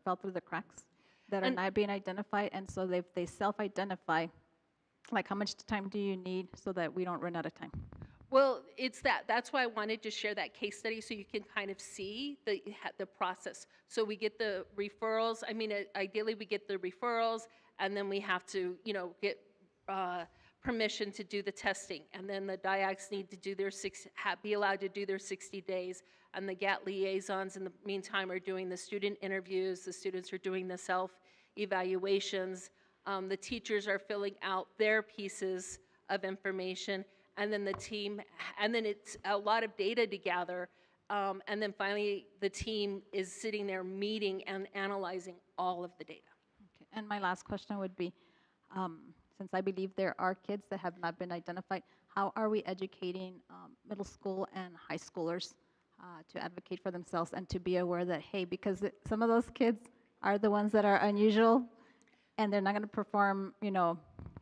fell through the cracks, that are not being identified, and so they self-identify. Like, how much time do you need so that we don't run out of time? Well, that's why I wanted to share that case study, so you can kind of see the process. So we get the referrals. I mean, ideally we get the referrals, and then we have to, get permission to do the testing. And then the DIACs need to be allowed to do their 60 days. And the GAT liaisons in the meantime are doing the student interviews. The students are doing the self-evaluations. The teachers are filling out their pieces of information. And then it's a lot of data to gather. And then finally, the team is sitting there meeting and analyzing all of the data. Okay. And my last question would be, since I believe there are kids that have not been identified, how are we educating middle school and high schoolers to advocate for themselves and to be aware that, hey, because some of those kids are the ones that are unusual and they're not going to perform,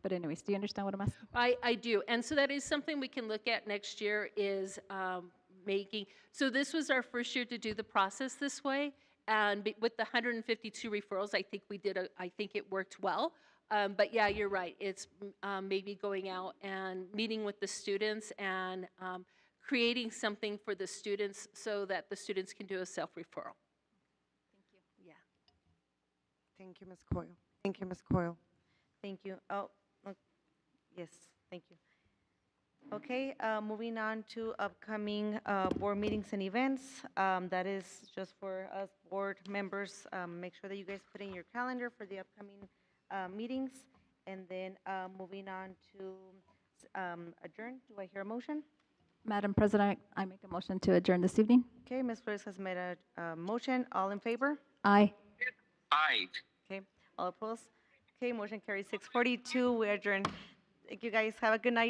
but anyways, do you understand what I'm asking? I do. And so that is something we can look at next year, is so this was our first year to do the process this way. And with the 152 referrals, I think it worked well. But yeah, you're right. It's maybe going out and meeting with the students and creating something for the students so that the students can do a self-referral. Thank you. Yeah. Thank you, Ms. Coyle. Thank you, Ms. Coyle. Thank you. Yes, thank you. Okay, moving on to upcoming board meetings and events. That is just for us board members. Make sure that you guys put in your calendar for the upcoming meetings. And then moving on to adjourn. Do I hear a motion? Madam President, I make a motion to adjourn this evening. Okay, Ms. Flores has made a motion. All in favor? Aye. Aye. Okay, all opposed? Okay, motion carries 6:42. We adjourn. Thank you, guys. Have a good night.